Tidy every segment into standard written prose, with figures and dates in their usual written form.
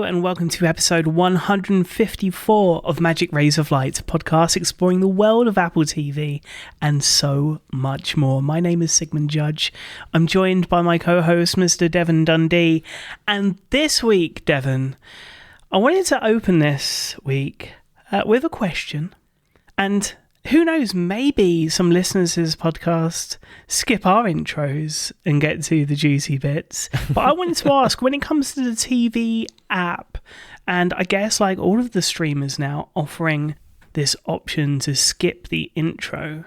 and welcome to episode 154 of Magic Rays of Light, a podcast exploring the world of Apple TV and so much more. My name is Sigmund Judge. I'm joined by my co-host, Mr. Devon Dundee. And this week, Devon, I wanted to open this week with a question. And who knows, maybe some listeners to this podcast skip our intros and get to the juicy bits. But I wanted to ask, when it comes to the TV app, and I guess like all of the streamers now offering this option to skip the intro,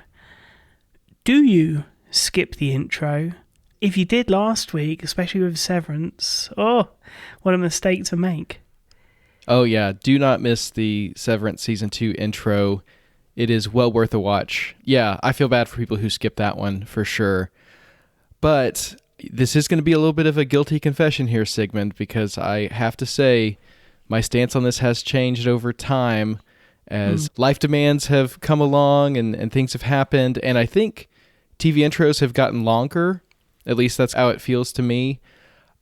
do you skip the intro? If you did last week, especially with Severance, oh, what a mistake to make. Oh yeah, do not miss the Severance Season 2 intro. It is well worth a watch. Yeah, I feel bad for people who skip that one, for sure. But this is going to be a little bit of a guilty confession here, Sigmund, because I have to say my stance on this has changed over time as life demands have come along and things have happened. And I think TV intros have gotten longer. At least that's how it feels to me.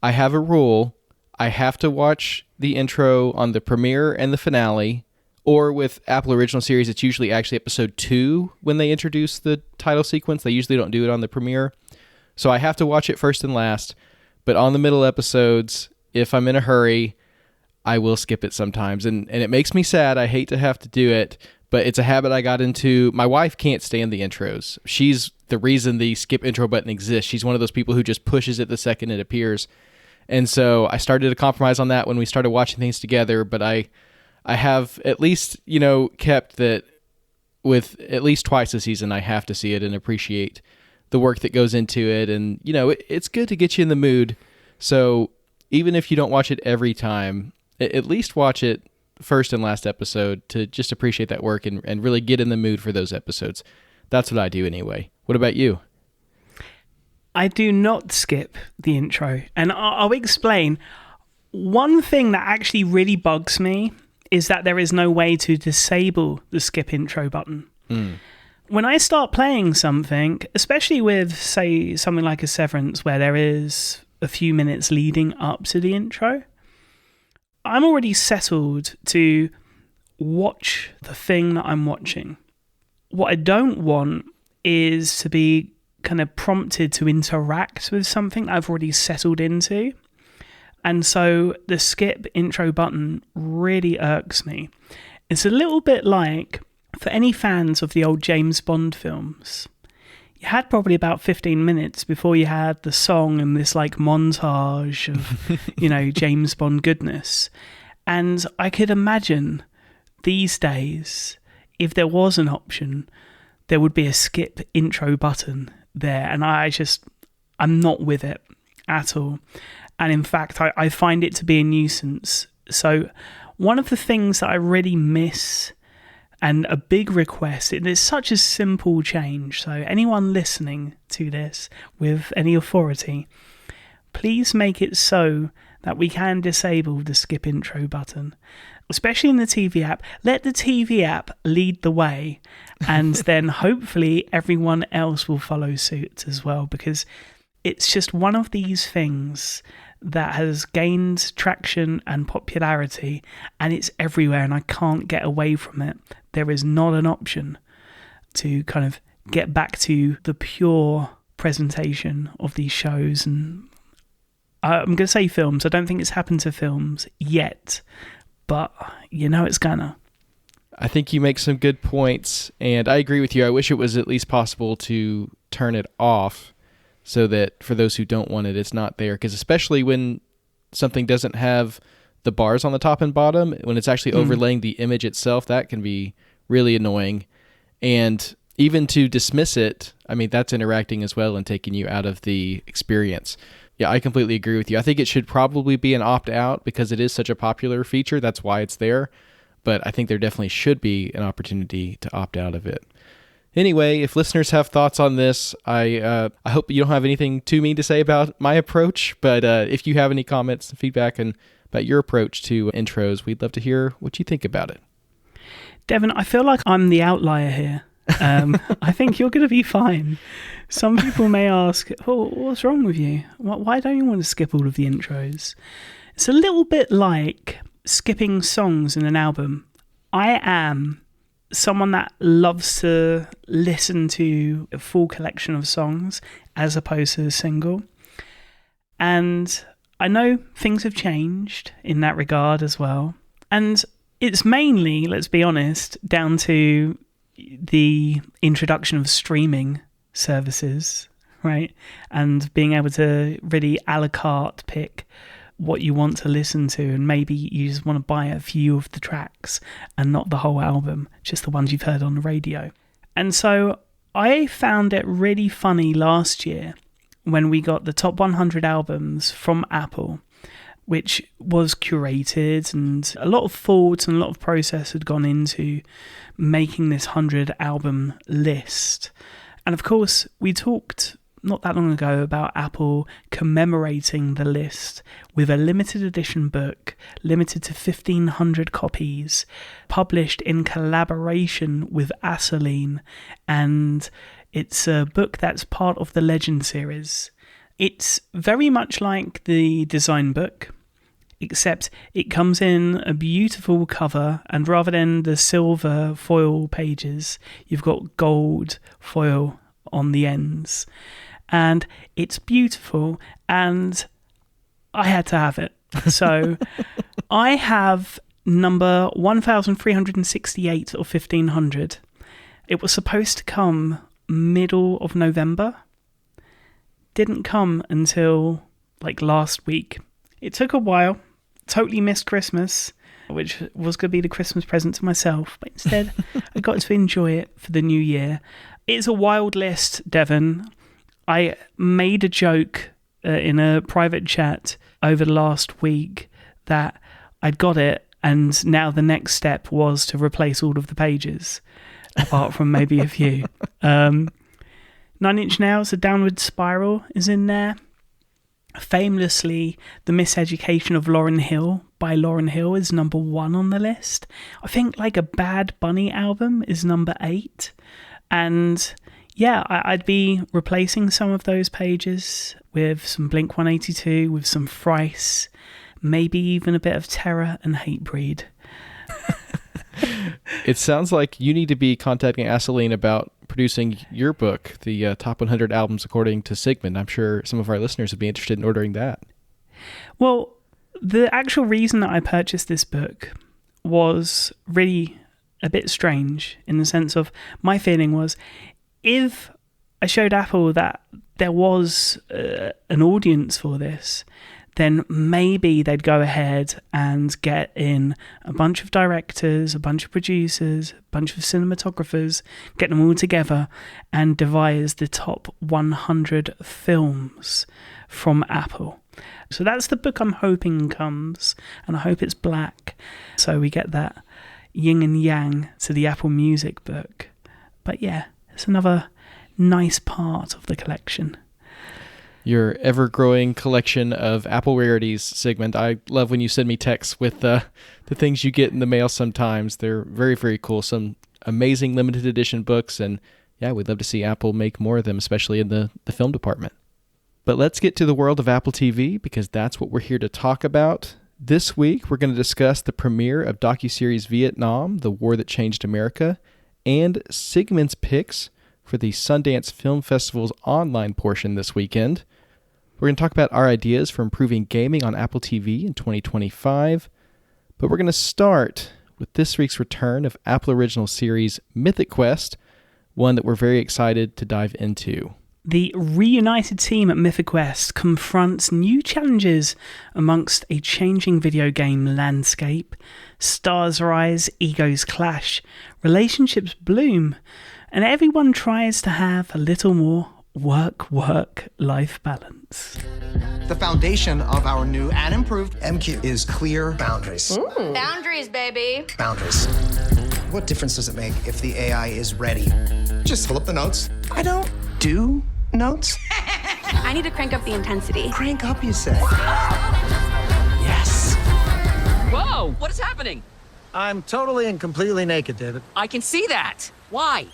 I have a rule. I have to watch the intro on the premiere and the finale. Or with Apple Original Series, it's usually actually episode 2 when they introduce the title sequence. They usually don't do it on the premiere. So I have to watch it first and last. But on the middle episodes, if I'm in a hurry, I will skip it sometimes. And it makes me sad. I hate to have to do it, but it's a habit I got into. My wife can't stand the intros. She's the reason the skip intro button exists. She's one of those people who just pushes it the second it appears. And so I started to compromise on that when we started watching things together, but I have at least, kept that with at least twice a season. I have to see it and appreciate the work that goes into it. And, it's good to get you in the mood. So even if you don't watch it every time, at least watch it first and last episode to just appreciate that work and really get in the mood for those episodes. That's what I do anyway. What about you? I do not skip the intro. And I'll explain. One thing that actually really bugs me is that there is no way to disable the skip intro button. When I start playing something, especially with, say, something like a Severance where there is a few minutes leading up to the intro, I'm already settled to watch the thing that I'm watching. What I don't want is to be kind of prompted to interact with something I've already settled into. And so the skip intro button really irks me. It's a little bit like, for any fans of the old James Bond films, you had probably about 15 minutes before you had the song and this like montage of, James Bond goodness. And I could imagine these days, if there was an option, there would be a skip intro button there. And I'm not with it at all. And in fact, I find it to be a nuisance. So one of the things that I really miss, and a big request, it is such a simple change. So anyone listening to this with any authority, please make it so that we can disable the skip intro button, especially in the TV app. Let the TV app lead the way, and then hopefully everyone else will follow suit as well, because it's just one of these things that has gained traction and popularity, and it's everywhere, and I can't get away from it. There is not an option to kind of get back to the pure presentation of these shows. And I'm going to say films. I don't think it's happened to films yet, but it's gonna. I think you make some good points, and I agree with you. I wish it was at least possible to turn it off, so that for those who don't want it, it's not there. Because especially when something doesn't have the bars on the top and bottom, when it's actually overlaying the image itself, that can be really annoying. And even to dismiss it, that's interacting as well and taking you out of the experience. Yeah, I completely agree with you. I think it should probably be an opt-out because it is such a popular feature. That's why it's there. But I think there definitely should be an opportunity to opt out of it. Anyway, if listeners have thoughts on this, I hope you don't have anything too mean to say about my approach, but if you have any comments and feedback about your approach to intros, we'd love to hear what you think about it. Devon, I feel like I'm the outlier here. I think you're going to be fine. Some people may ask, what's wrong with you? Why don't you want to skip all of the intros? It's a little bit like skipping songs in an album. I am someone that loves to listen to a full collection of songs as opposed to a single. And I know things have changed in that regard as well. And it's mainly, let's be honest, down to the introduction of streaming services, right? And being able to really a la carte pick what you want to listen to, and maybe you just want to buy a few of the tracks and not the whole album, just the ones you've heard on the radio. And so I found it really funny last year when we got the top 100 albums from Apple, which was curated, and a lot of thought and a lot of process had gone into making this 100 album list. And of course, we talked not that long ago about Apple commemorating the list with a limited edition book, limited to 1,500 copies, published in collaboration with Asoline, and it's a book that's part of the Legend series. It's very much like the design book, except it comes in a beautiful cover, and rather than the silver foil pages, you've got gold foil on the ends. And it's beautiful, and I had to have it. So I have number 1368 of 1500. It was supposed to come middle of November. Didn't come until like last week. It took a while. Totally missed Christmas, which was going to be the Christmas present to myself, but instead I got to enjoy it for the new year. It's a wild list, Devon. I made a joke in a private chat over the last week that I'd got it, and now the next step was to replace all of the pages, apart from maybe a few. 9 Inch Nails, A Downward Spiral is in there. Famously, The Miseducation of Lauryn Hill by Lauryn Hill is number 1 on the list. I think like a Bad Bunny album is number 8. And yeah, I'd be replacing some of those pages with some Blink-182, with some Thrice, maybe even a bit of Terror and Hatebreed. It sounds like you need to be contacting Asoline about producing your book, the Top 100 Albums According to Sigmund. I'm sure some of our listeners would be interested in ordering that. Well, the actual reason that I purchased this book was really a bit strange, in the sense of my feeling was, if I showed Apple that there was an audience for this, then maybe they'd go ahead and get in a bunch of directors, a bunch of producers, a bunch of cinematographers, get them all together and devise the top 100 films from Apple. So that's the book I'm hoping comes, and I hope it's black, so we get that yin and yang to the Apple Music book. But yeah, it's another nice part of the collection. Your ever-growing collection of Apple rarities, Sigmund. I love when you send me texts with the things you get in the mail sometimes. They're very, very cool. Some amazing limited edition books, and yeah, we'd love to see Apple make more of them, especially in the film department. But let's get to the world of Apple TV, because that's what we're here to talk about. This week, we're going to discuss the premiere of docuseries Vietnam, The War That Changed America, and Sigmund's picks for the Sundance Film Festival's online portion this weekend. We're going to talk about our ideas for improving gaming on Apple TV in 2025, but we're going to start with this week's return of Apple original series Mythic Quest, one that we're very excited to dive into. The reunited team at Mythic Quest confronts new challenges amongst a changing video game landscape. Stars rise, egos clash, relationships bloom, and everyone tries to have a little more work-life balance. The foundation of our new and improved MQ is clear boundaries. Ooh. Boundaries, baby. Boundaries. What difference does it make if the AI is ready? Just pull up the notes. I don't do notes. I need to crank up the intensity. Crank up, you say? Yes. Whoa, what is happening? I'm totally and completely naked, David. I can see that. Why?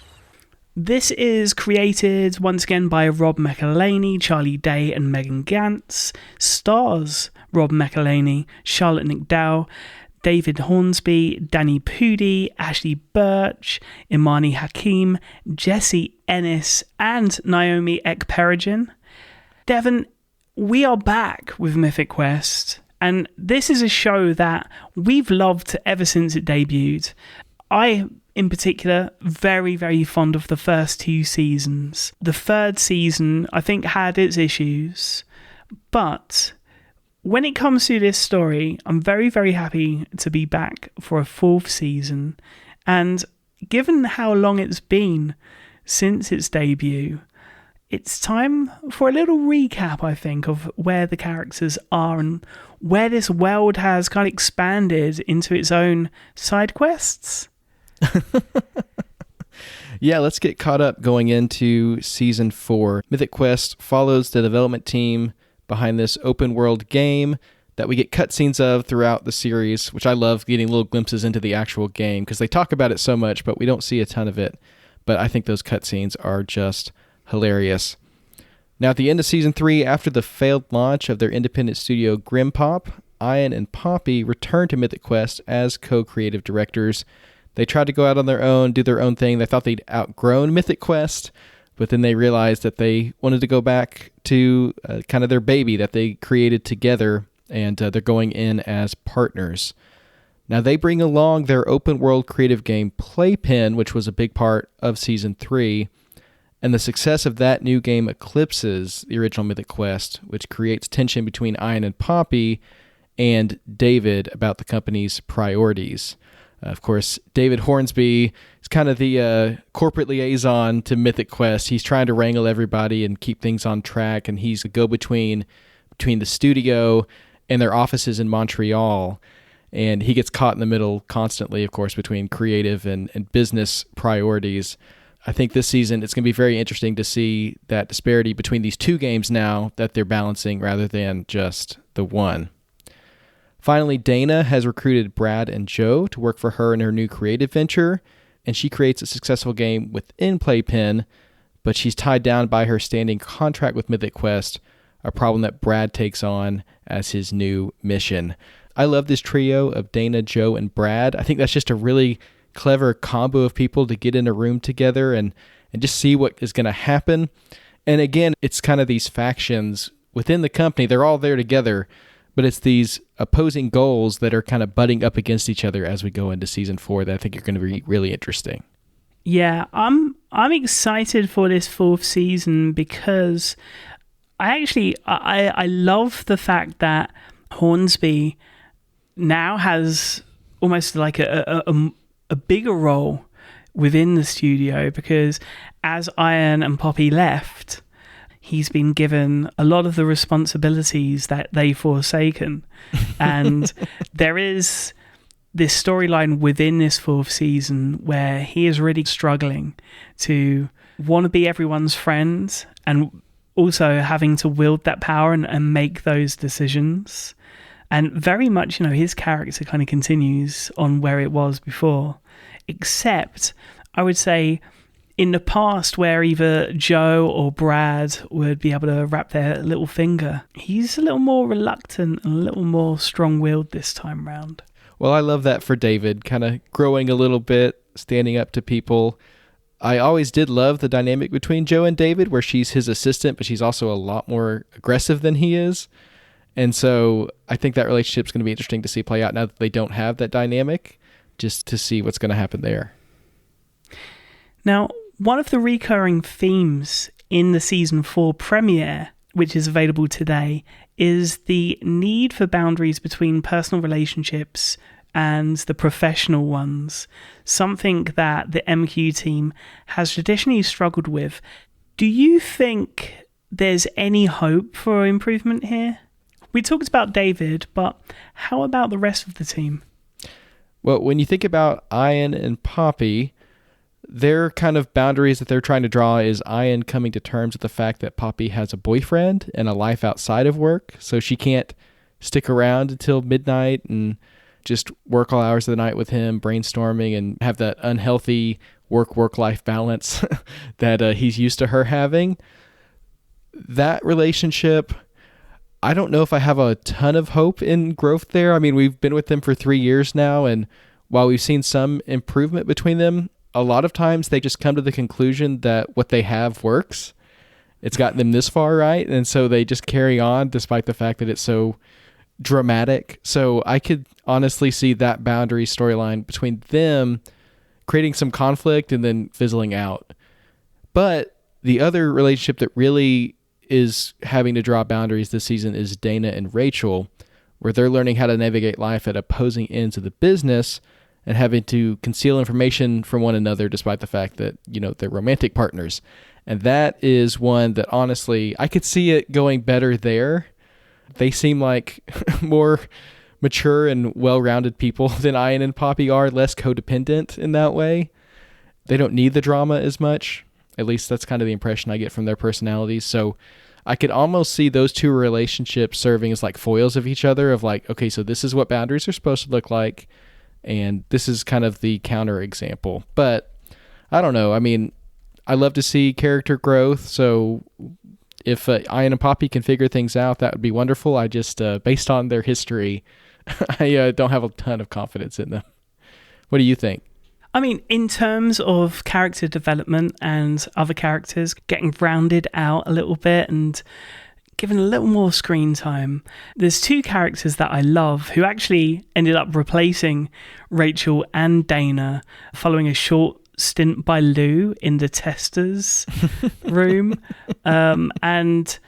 This is created once again by Rob McElhaney, Charlie Day, and Megan Gantz. Stars Rob McElhaney, Charlotte Nickdow, David Hornsby, Danny Pudi, Ashley Birch, Imani Hakim, Jesse Ennis, and Naomi Ekperigin. Devon, we are back with Mythic Quest, and this is a show that we've loved ever since it debuted. I, in particular, very, very fond of the first 2 seasons. The 3rd season, I think, had its issues, but when it comes to this story, I'm very, very happy to be back for a 4th season. And given how long it's been since its debut, it's time for a little recap, I think, of where the characters are and where this world has kind of expanded into its own side quests. Yeah, let's get caught up going into Season 4. Mythic Quest follows the development team behind this open world game that we get cutscenes of throughout the series, which I love getting little glimpses into the actual game because they talk about it so much, but we don't see a ton of it. But I think those cutscenes are just hilarious. Now, at the end of Season 3, after the failed launch of their independent studio Grimpop, Ian and Poppy return to Mythic Quest as co-creative directors. They tried to go out on their own, do their own thing. They thought they'd outgrown Mythic Quest, but then they realized that they wanted to go back to kind of their baby that they created together, and they're going in as partners. Now, they bring along their open world creative game Playpen, which was a big part of Season 3, and the success of that new game eclipses the original Mythic Quest, which creates tension between Ian and Poppy and David about the company's priorities. Of course, David Hornsby is kind of the corporate liaison to Mythic Quest. He's trying to wrangle everybody and keep things on track, and he's the go-between between the studio and their offices in Montreal. And he gets caught in the middle constantly, of course, between creative and business priorities. I think this season it's going to be very interesting to see that disparity between these 2 games now that they're balancing rather than just the one. Finally, Dana has recruited Brad and Joe to work for her in her new creative venture, and she creates a successful game within Playpen, but she's tied down by her standing contract with Mythic Quest, a problem that Brad takes on as his new mission. I love this trio of Dana, Joe, and Brad. I think that's just a really clever combo of people to get in a room together and just see what is going to happen. And again, it's kind of these factions within the company. They're all there together, but it's these opposing goals that are kind of butting up against each other as we go into Season 4 that I think are going to be really interesting. Yeah, I'm excited for this 4th season because I love the fact that Hornsby now has almost like a bigger role within the studio, because as Ian and Poppy left, he's been given a lot of the responsibilities that they've forsaken. And there is this storyline within this 4th season where he is really struggling to want to be everyone's friend and also having to wield that power and make those decisions. And very much, his character kind of continues on where it was before, except I would say in the past where either Joe or Brad would be able to wrap their little finger, he's a little more reluctant and a little more strong-willed this time round. Well, I love that for David, kind of growing a little bit, standing up to people. I always did love the dynamic between Joe and David, where she's his assistant, but she's also a lot more aggressive than he is. And so I think that relationship is going to be interesting to see play out now that they don't have that dynamic, just to see what's going to happen there. Now, one of the recurring themes in the Season 4 premiere, which is available today, is the need for boundaries between personal relationships and the professional ones, something that the MQ team has traditionally struggled with. Do you think there's any hope for improvement here? We talked about David, but how about the rest of the team? Well, when you think about Ian and Poppy, their kind of boundaries that they're trying to draw is Ian coming to terms with the fact that Poppy has a boyfriend and a life outside of work, so she can't stick around until midnight and just work all hours of the night with him, brainstorming, and have that unhealthy work-life balance that he's used to her having. That relationship, I don't know if I have a ton of hope in growth there. I mean, we've been with them for 3 years now, and while we've seen some improvement between them, a lot of times they just come to the conclusion that what they have works. It's gotten them this far, right? And so they just carry on despite the fact that it's so dramatic. So I could honestly see that boundary storyline between them creating some conflict and then fizzling out. But the other relationship that really is having to draw boundaries this season is Dana and Rachel, where they're learning how to navigate life at opposing ends of the business and having to conceal information from one another despite the fact that, they're romantic partners. And that is one that honestly, I could see it going better there. They seem like more mature and well-rounded people than Ian and Poppy are, less codependent in that way. They don't need the drama as much. At least that's kind of the impression I get from their personalities. So I could almost see those two relationships serving as like foils of each other, of like, okay, so this is what boundaries are supposed to look like, and this is kind of the counter example. But I don't know. I mean, I love to see character growth, so if Ian and Poppy can figure things out, that would be wonderful. I just, based on their history, I don't have a ton of confidence in them. What do you think? I mean, in terms of character development and other characters getting rounded out a little bit and given a little more screen time, there's two characters that I love who actually ended up replacing Rachel and Dana following a short stint by Lou in the testers room. And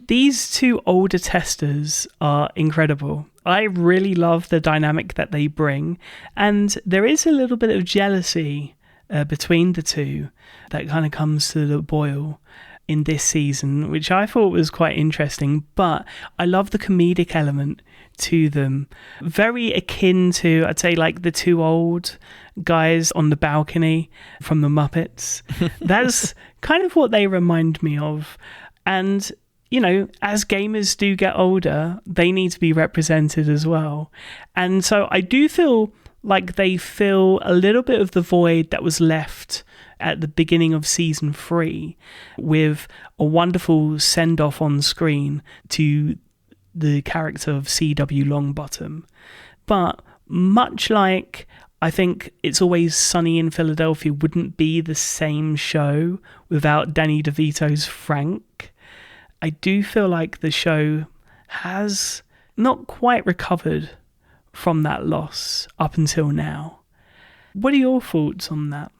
these two older testers are incredible. I really love the dynamic that they bring, and there is a little bit of jealousy between the two that kind of comes to the boil in this season, which I thought was quite interesting. But I love the comedic element to them, very akin to, I'd say, like the two old guys on the balcony from the Muppets. That's kind of what they remind me of. And as gamers do get older, they need to be represented as well. And so I do feel like they fill a little bit of the void that was left at the beginning of season 3 with a wonderful send-off on screen to the character of C.W. Longbottom. But much like I think It's Always Sunny in Philadelphia wouldn't be the same show without Danny DeVito's Frank, I do feel like the show has not quite recovered from that loss up until now. What are your thoughts on that?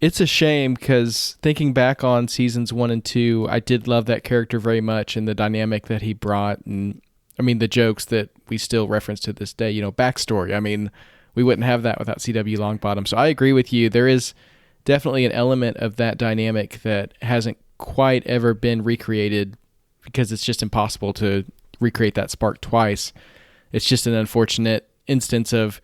It's a shame because thinking back on seasons 1 and 2, I did love that character very much and the dynamic that he brought. And I mean, the jokes that we still reference to this day, backstory. I mean, we wouldn't have that without C.W. Longbottom. So I agree with you. There is definitely an element of that dynamic that hasn't quite ever been recreated because it's just impossible to recreate that spark twice. It's just an unfortunate instance of,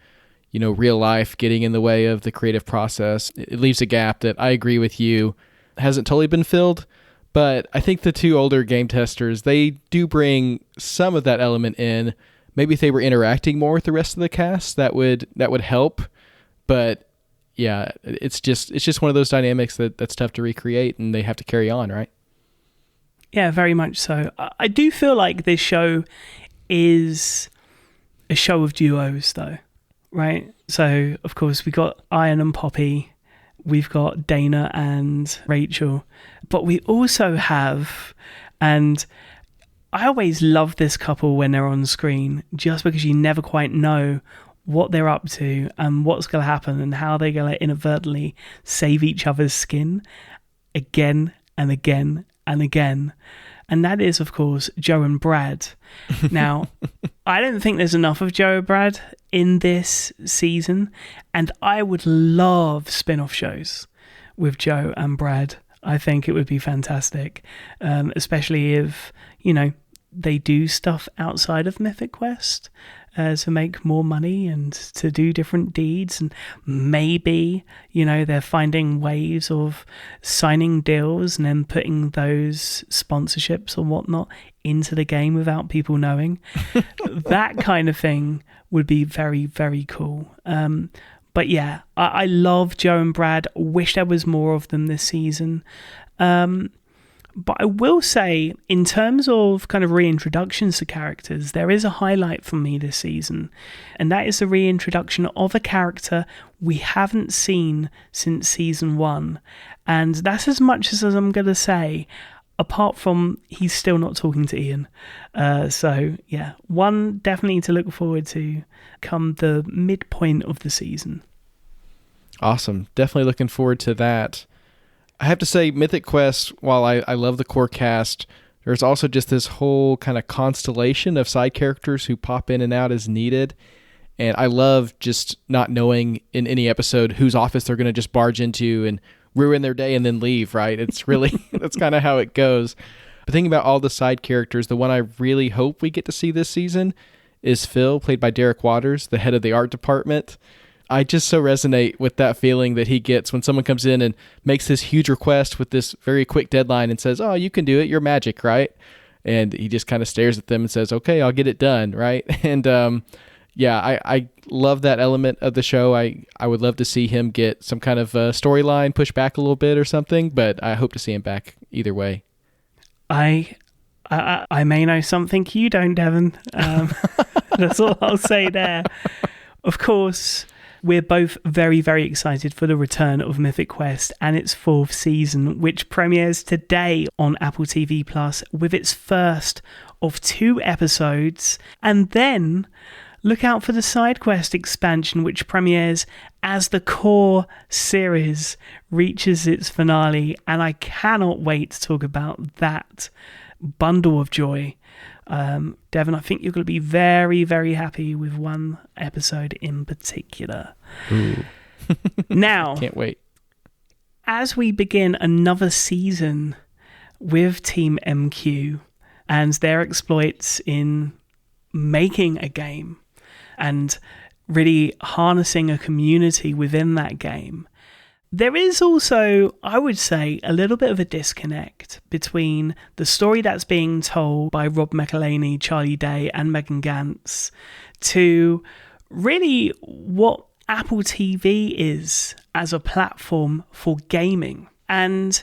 real life getting in the way of the creative process. It leaves a gap that I agree with you hasn't totally been filled, but I think the two older game testers, they do bring some of that element in. Maybe if they were interacting more with the rest of the cast, that would help. But yeah, it's just one of those dynamics that's tough to recreate, and they have to carry on, right? Yeah, very much so. I do feel like this show is a show of duos, though, right? So, of course, we got Ian and Poppy, we've got Dana and Rachel, but we also have, and I always love this couple when they're on screen, just because you never quite know what they're up to and what's going to happen and how they're going to inadvertently save each other's skin again and again and again. And that is, of course, Joe and Brad. Now, I don't think there's enough of Joe and Brad in this season, and I would love spin-off shows with Joe and Brad. I think it would be fantastic, especially if, they do stuff outside of Mythic Quest to make more money and to do different deeds, and maybe they're finding ways of signing deals and then putting those sponsorships or whatnot into the game without people knowing. That kind of thing would be very, very cool. But But yeah, I love Joe and Brad. Wish there was more of them this season. But I will say, in terms of kind of reintroductions to characters, there is a highlight for me this season, and that is the reintroduction of a character we haven't seen since season 1. And that's as much as I'm going to say, apart from he's still not talking to Ian. So yeah, one definitely to look forward to come the midpoint of the season. Awesome. Definitely looking forward to that. I have to say, Mythic Quest, while I love the core cast, there's also just this whole kind of constellation of side characters who pop in and out as needed. And I love just not knowing in any episode whose office they're going to just barge into and ruin their day and then leave, right? It's really, that's kind of how it goes. But thinking about all the side characters, the one I really hope we get to see this season is Phil, played by Derek Waters, the head of the art department. I just so resonate with that feeling that he gets when someone comes in and makes this huge request with this very quick deadline and says, "Oh, you can do it. You're magic, right?" And he just kind of stares at them and says, "Okay, I'll get it done," right? And I love that element of the show. I would love to see him get some kind of storyline pushed back a little bit or something, but I hope to see him back either way. I may know something you don't, Devon. That's all I'll say there. Of course, we're both very, very excited for the return of Mythic Quest and its 4th season, which premieres today on Apple TV Plus with its first of 2 episodes. And then look out for the side quest expansion, which premieres as the core series reaches its finale. And I cannot wait to talk about that bundle of joy. Devon, I think you're going to be very, very happy with one episode in particular. Ooh. Now, can't wait. As we begin another season with Team MQ and their exploits in making a game and really harnessing a community within that game, there is also, I would say, a little bit of a disconnect between the story that's being told by Rob McElhaney, Charlie Day, and Megan Gantz to really what Apple TV is as a platform for gaming. And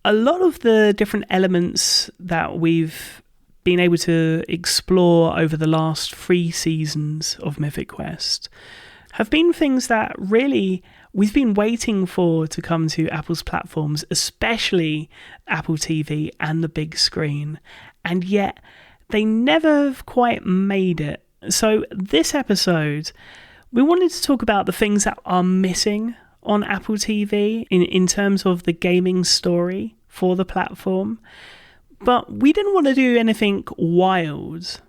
a lot of the different elements that we've been able to explore over the last 3 seasons of Mythic Quest have been things that really we've been waiting for to come to Apple's platforms, especially Apple TV and the big screen, and yet they never quite made it. So this episode, we wanted to talk about the things that are missing on Apple TV in terms of the gaming story for the platform, but we didn't want to do anything wild.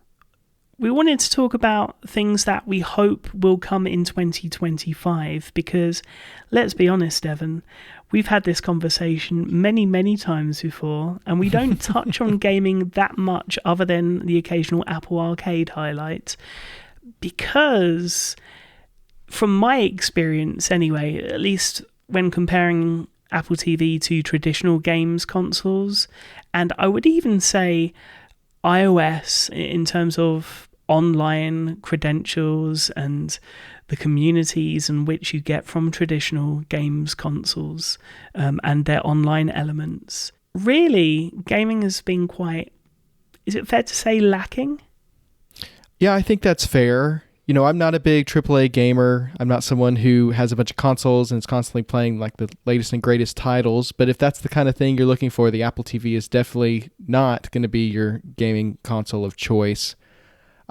We wanted to talk about things that we hope will come in 2025 because, let's be honest, Devon, we've had this conversation many, many times before, and we don't touch on gaming that much other than the occasional Apple Arcade highlight because, from my experience anyway, at least when comparing Apple TV to traditional games consoles, and I would even say iOS in terms of online credentials and the communities in which you get from traditional games consoles and their online elements. Really, gaming has been quite, is it fair to say, lacking? Yeah, I think that's fair. You know, I'm not a big AAA gamer. I'm not someone who has a bunch of consoles and is constantly playing like the latest and greatest titles. But if that's the kind of thing you're looking for, the Apple TV is definitely not going to be your gaming console of choice.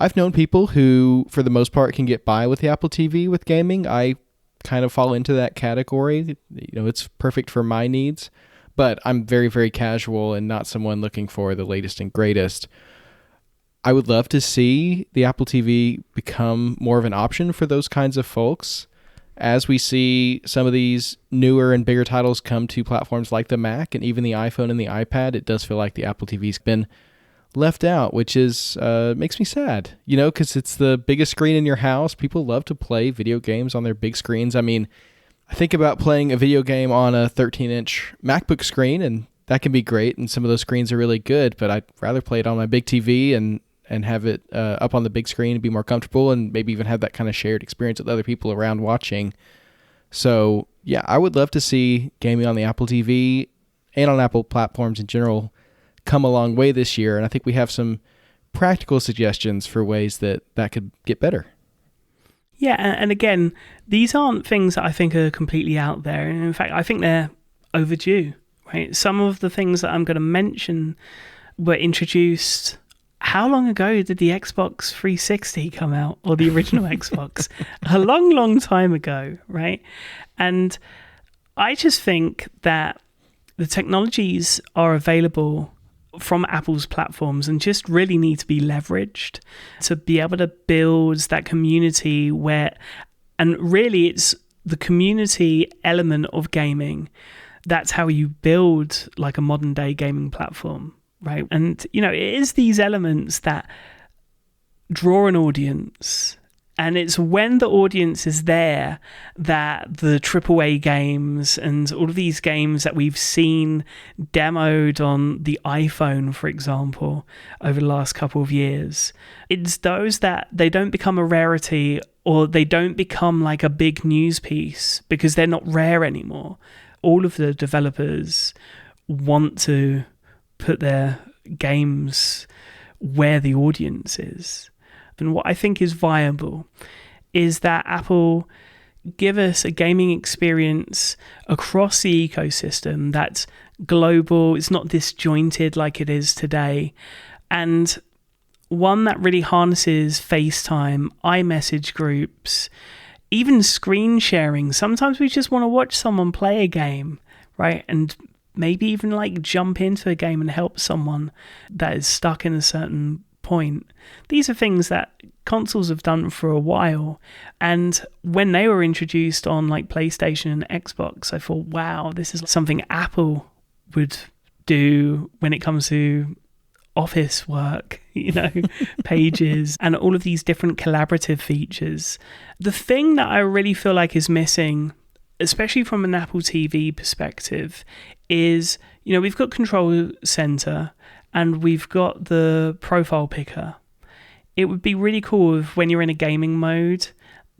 I've known people who, for the most part, can get by with the Apple TV with gaming. I kind of fall into that category. You know, it's perfect for my needs, but I'm very, very casual and not someone looking for the latest and greatest. I would love to see the Apple TV become more of an option for those kinds of folks. As we see some of these newer and bigger titles come to platforms like the Mac and even the iPhone and the iPad, it does feel like the Apple TV's been left out, which is makes me sad, you know, because it's the biggest screen in your house. People love to play video games on their big screens. I mean, I think about playing a video game on a 13-inch MacBook screen, and that can be great, and some of those screens are really good, but I'd rather play it on my big TV and have it up on the big screen and be more comfortable and maybe even have that kind of shared experience with other people around watching. So yeah, I would love to see gaming on the Apple TV and on Apple platforms in general come a long way this year. And I think we have some practical suggestions for ways that could get better. Yeah, and again, these aren't things that I think are completely out there. And in fact, I think they're overdue, right? Some of the things that I'm going to mention were introduced. How long ago did the Xbox 360 come out, or the original Xbox? A long, long time ago, right? And I just think that the technologies are available from Apple's platforms and just really need to be leveraged to be able to build that community where, and really it's the community element of gaming. That's how you build like a modern day gaming platform, right? And, you know, it is these elements that draw an audience. And it's when the audience is there that the AAA games and all of these games that we've seen demoed on the iPhone, for example, over the last couple of years, it's those that they don't become a rarity or they don't become like a big news piece because they're not rare anymore. All of the developers want to put their games where the audience is. And what I think is viable is that Apple give us a gaming experience across the ecosystem that's global, it's not disjointed like it is today, and one that really harnesses FaceTime, iMessage groups, even screen sharing. Sometimes we just want to watch someone play a game, right? And maybe even like jump into a game and help someone that is stuck in a certain point. These are things that consoles have done for a while, and when they were introduced on like PlayStation and Xbox, I thought, wow, this is something Apple would do when it comes to office work, you know, pages and all of these different collaborative features. The thing that I really feel like is missing, especially from an Apple TV perspective, is, you know, we've got Control Center and we've got the profile picker. It would be really cool if when you're in a gaming mode,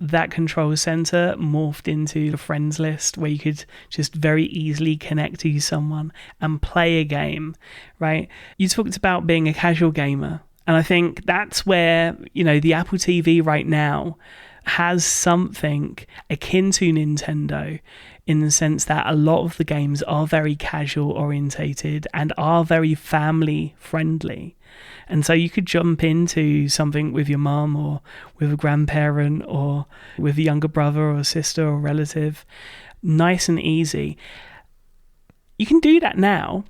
that control center morphed into the friends list where you could just very easily connect to someone and play a game, right? You talked about being a casual gamer, and I think that's where, you know, the Apple TV right now has something akin to Nintendo in the sense that a lot of the games are very casual orientated and are very family friendly. And so you could jump into something with your mum or with a grandparent or with a younger brother or sister or relative, nice and easy. You can do that now,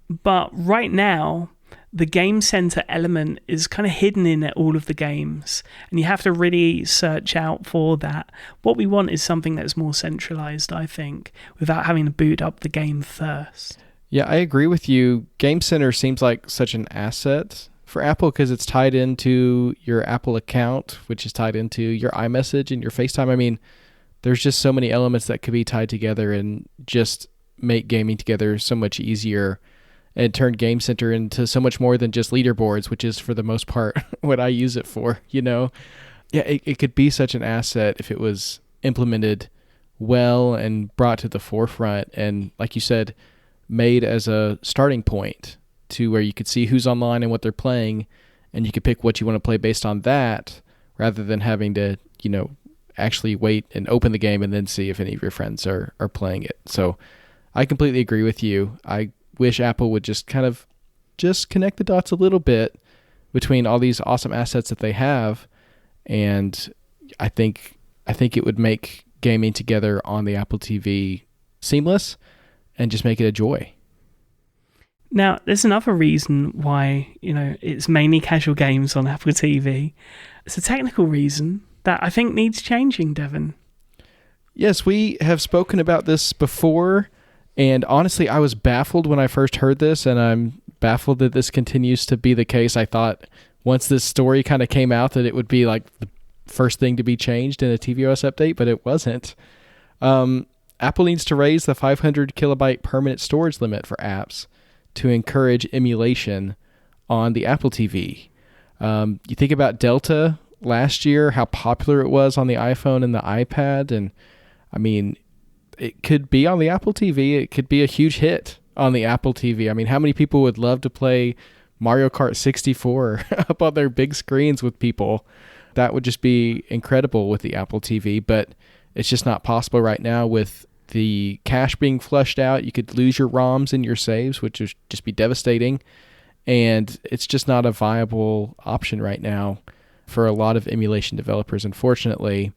but right now, the game center element is kind of hidden in all of the games, and you have to really search out for that. What we want is something that's more centralized, I think, without having to boot up the game first. Yeah, I agree with you. Game Center seems like such an asset for Apple because it's tied into your Apple account, which is tied into your iMessage and your FaceTime. I mean, there's just so many elements that could be tied together and just make gaming together so much easier and turn Game Center into so much more than just leaderboards, which is for the most part what I use it for, you know? Yeah, it could be such an asset if it was implemented well and brought to the forefront and, like you said, made as a starting point to where you could see who's online and what they're playing, and you could pick what you want to play based on that rather than having to, you know, actually wait and open the game and then see if any of your friends are playing it. So I completely agree with you. I wish Apple would just kind of just connect the dots a little bit between all these awesome assets that they have, and I think it would make gaming together on the Apple TV seamless and just make it a joy. Now, there's another reason why, you know, it's mainly casual games on Apple TV. It's a technical reason that I think needs changing, Devon. Yes, we have spoken about this before. And honestly, I was baffled when I first heard this, and I'm baffled that this continues to be the case. I thought once this story kind of came out that it would be like the first thing to be changed in a tvOS update, but it wasn't. Apple needs to raise the 500 kilobyte permanent storage limit for apps to encourage emulation on the Apple TV. You think about Delta last year, how popular it was on the iPhone and the iPad, and I mean, it could be on the Apple TV. It could be a huge hit on the Apple TV. I mean, how many people would love to play Mario Kart 64 up on their big screens with people? That would just be incredible with the Apple TV, but it's just not possible right now with the cache being flushed out. You could lose your ROMs and your saves, which would just be devastating. And it's just not a viable option right now for a lot of emulation developers, unfortunately.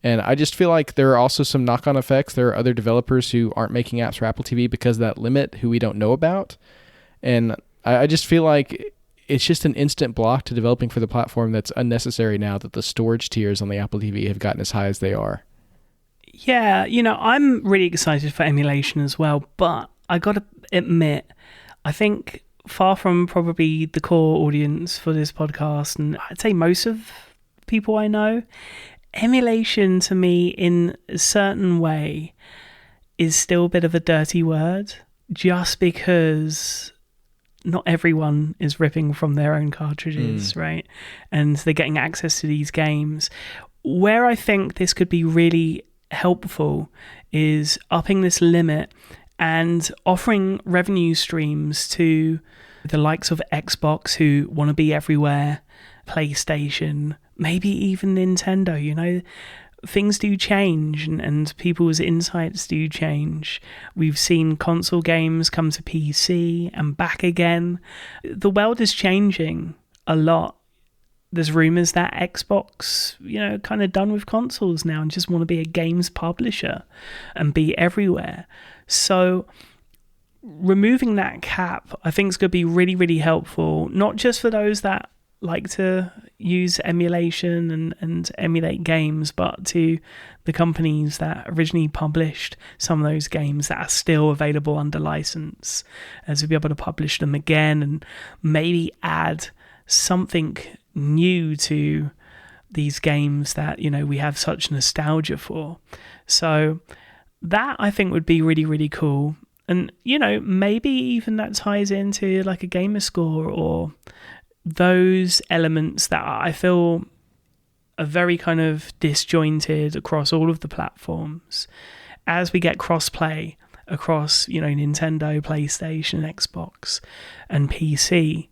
And I just feel like there are also some knock-on effects. There are other developers who aren't making apps for Apple TV because of that limit, who we don't know about. And I just feel like it's just an instant block to developing for the platform that's unnecessary now that the storage tiers on the Apple TV have gotten as high as they are. Yeah, I'm really excited for emulation as well, but I got to admit, I think far from probably the core audience for this podcast, and I'd say most of people I know, emulation to me in a certain way is still a bit of a dirty word, just because not everyone is ripping from their own cartridges, right? And they're getting access to these games. Where I think this could be really helpful is upping this limit and offering revenue streams to the likes of Xbox, who want to be everywhere, PlayStation, maybe even Nintendo. Things do change and people's insights do change. We've seen console games come to PC and back again. The world is changing a lot. There's rumors that Xbox, kind of done with consoles now and just want to be a games publisher and be everywhere. So removing that cap, I think, is going to be really, really helpful, not just for those that like to use emulation and emulate games, but to the companies that originally published some of those games that are still available under license, as to be able to publish them again and maybe add something new to these games that we have such nostalgia for. So that, I think, would be really, really cool. And maybe even that ties into like a gamer score or those elements that I feel are very kind of disjointed across all of the platforms. As we get cross-play across Nintendo, PlayStation, Xbox and PC,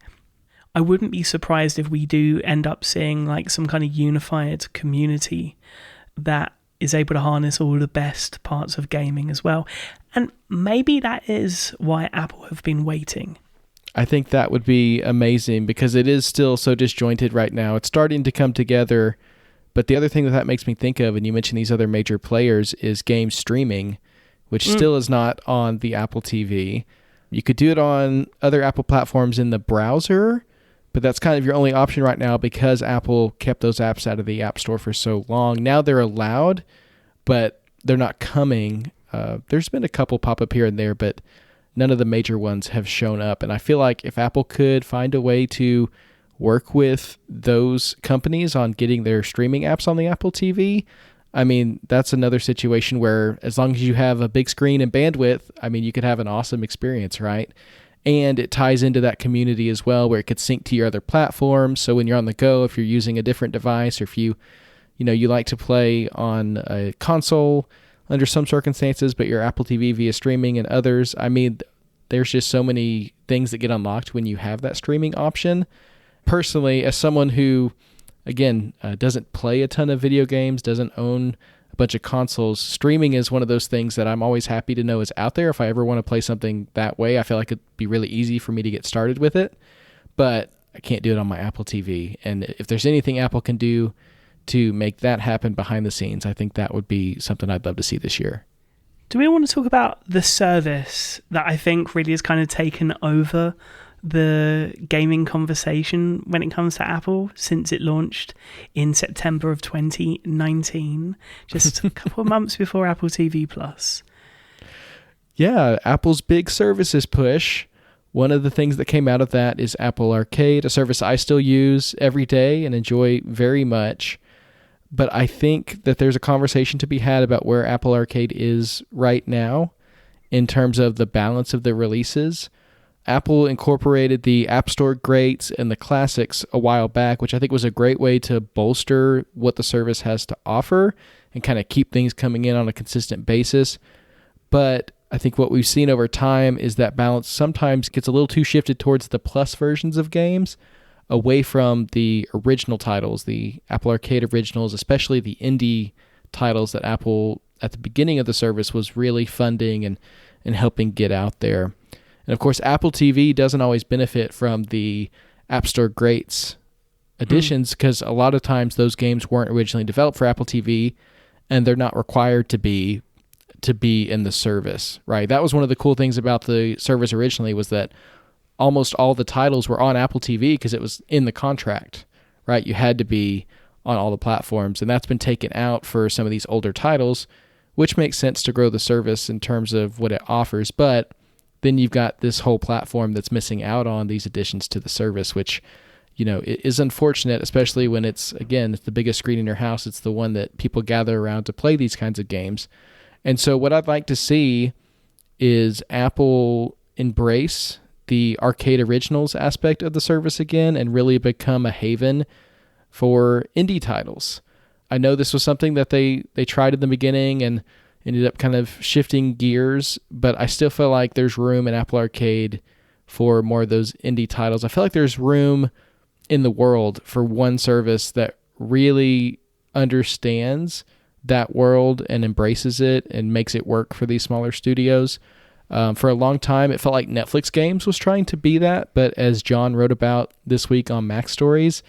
I wouldn't be surprised if we do end up seeing like some kind of unified community that is able to harness all the best parts of gaming as well. And maybe that is why Apple have been waiting. I think that would be amazing because it is still so disjointed right now. It's starting to come together. But the other thing that makes me think of, and you mentioned these other major players, is game streaming, which still is not on the Apple TV. You could do it on other Apple platforms in the browser, but that's kind of your only option right now because Apple kept those apps out of the App Store for so long. Now they're allowed, but they're not coming. There's been a couple pop up here and there, but none of the major ones have shown up. And I feel like if Apple could find a way to work with those companies on getting their streaming apps on the Apple TV, I mean, that's another situation where as long as you have a big screen and bandwidth, I mean, you could have an awesome experience, right? And it ties into that community as well, where it could sync to your other platforms. So when you're on the go, if you're using a different device, or if you like to play on a console under some circumstances, but your Apple TV via streaming and others, I mean, there's just so many things that get unlocked when you have that streaming option. Personally, as someone who, again, doesn't play a ton of video games, doesn't own a bunch of consoles, streaming is one of those things that I'm always happy to know is out there. If I ever want to play something that way, I feel like it'd be really easy for me to get started with it, but I can't do it on my Apple TV. And if there's anything Apple can do to make that happen behind the scenes, I think that would be something I'd love to see this year. Do we want to talk about the service that I think really has kind of taken over the gaming conversation when it comes to Apple since it launched in September of 2019, just a couple of months before Apple TV Plus? Yeah, Apple's big services push. One of the things that came out of that is Apple Arcade, a service I still use every day and enjoy very much. But I think that there's a conversation to be had about where Apple Arcade is right now in terms of the balance of the releases. Apple incorporated the App Store greats and the classics a while back, which I think was a great way to bolster what the service has to offer and kind of keep things coming in on a consistent basis. But I think what we've seen over time is that balance sometimes gets a little too shifted towards the plus versions of games, away from the original titles, the Apple Arcade originals, especially the indie titles that Apple at the beginning of the service was really funding and helping get out there. And of course, Apple TV doesn't always benefit from the App Store greats additions because a lot of times those games weren't originally developed for Apple TV and they're not required to be in the service, right? That was one of the cool things about the service originally, was that almost all the titles were on Apple TV because it was in the contract, right? You had to be on all the platforms, and that's been taken out for some of these older titles, which makes sense to grow the service in terms of what it offers. But then you've got this whole platform that's missing out on these additions to the service, which, you know, is unfortunate, especially when it's the biggest screen in your house. It's the one that people gather around to play these kinds of games. And so what I'd like to see is Apple embrace the arcade originals aspect of the service again and really become a haven for indie titles. I know this was something that they tried in the beginning and ended up kind of shifting gears, but I still feel like there's room in Apple Arcade for more of those indie titles. I feel like there's room in the world for one service that really understands that world and embraces it and makes it work for these smaller studios. For a long time, it felt like Netflix Games was trying to be that, but as John wrote about this week on Mac Stories,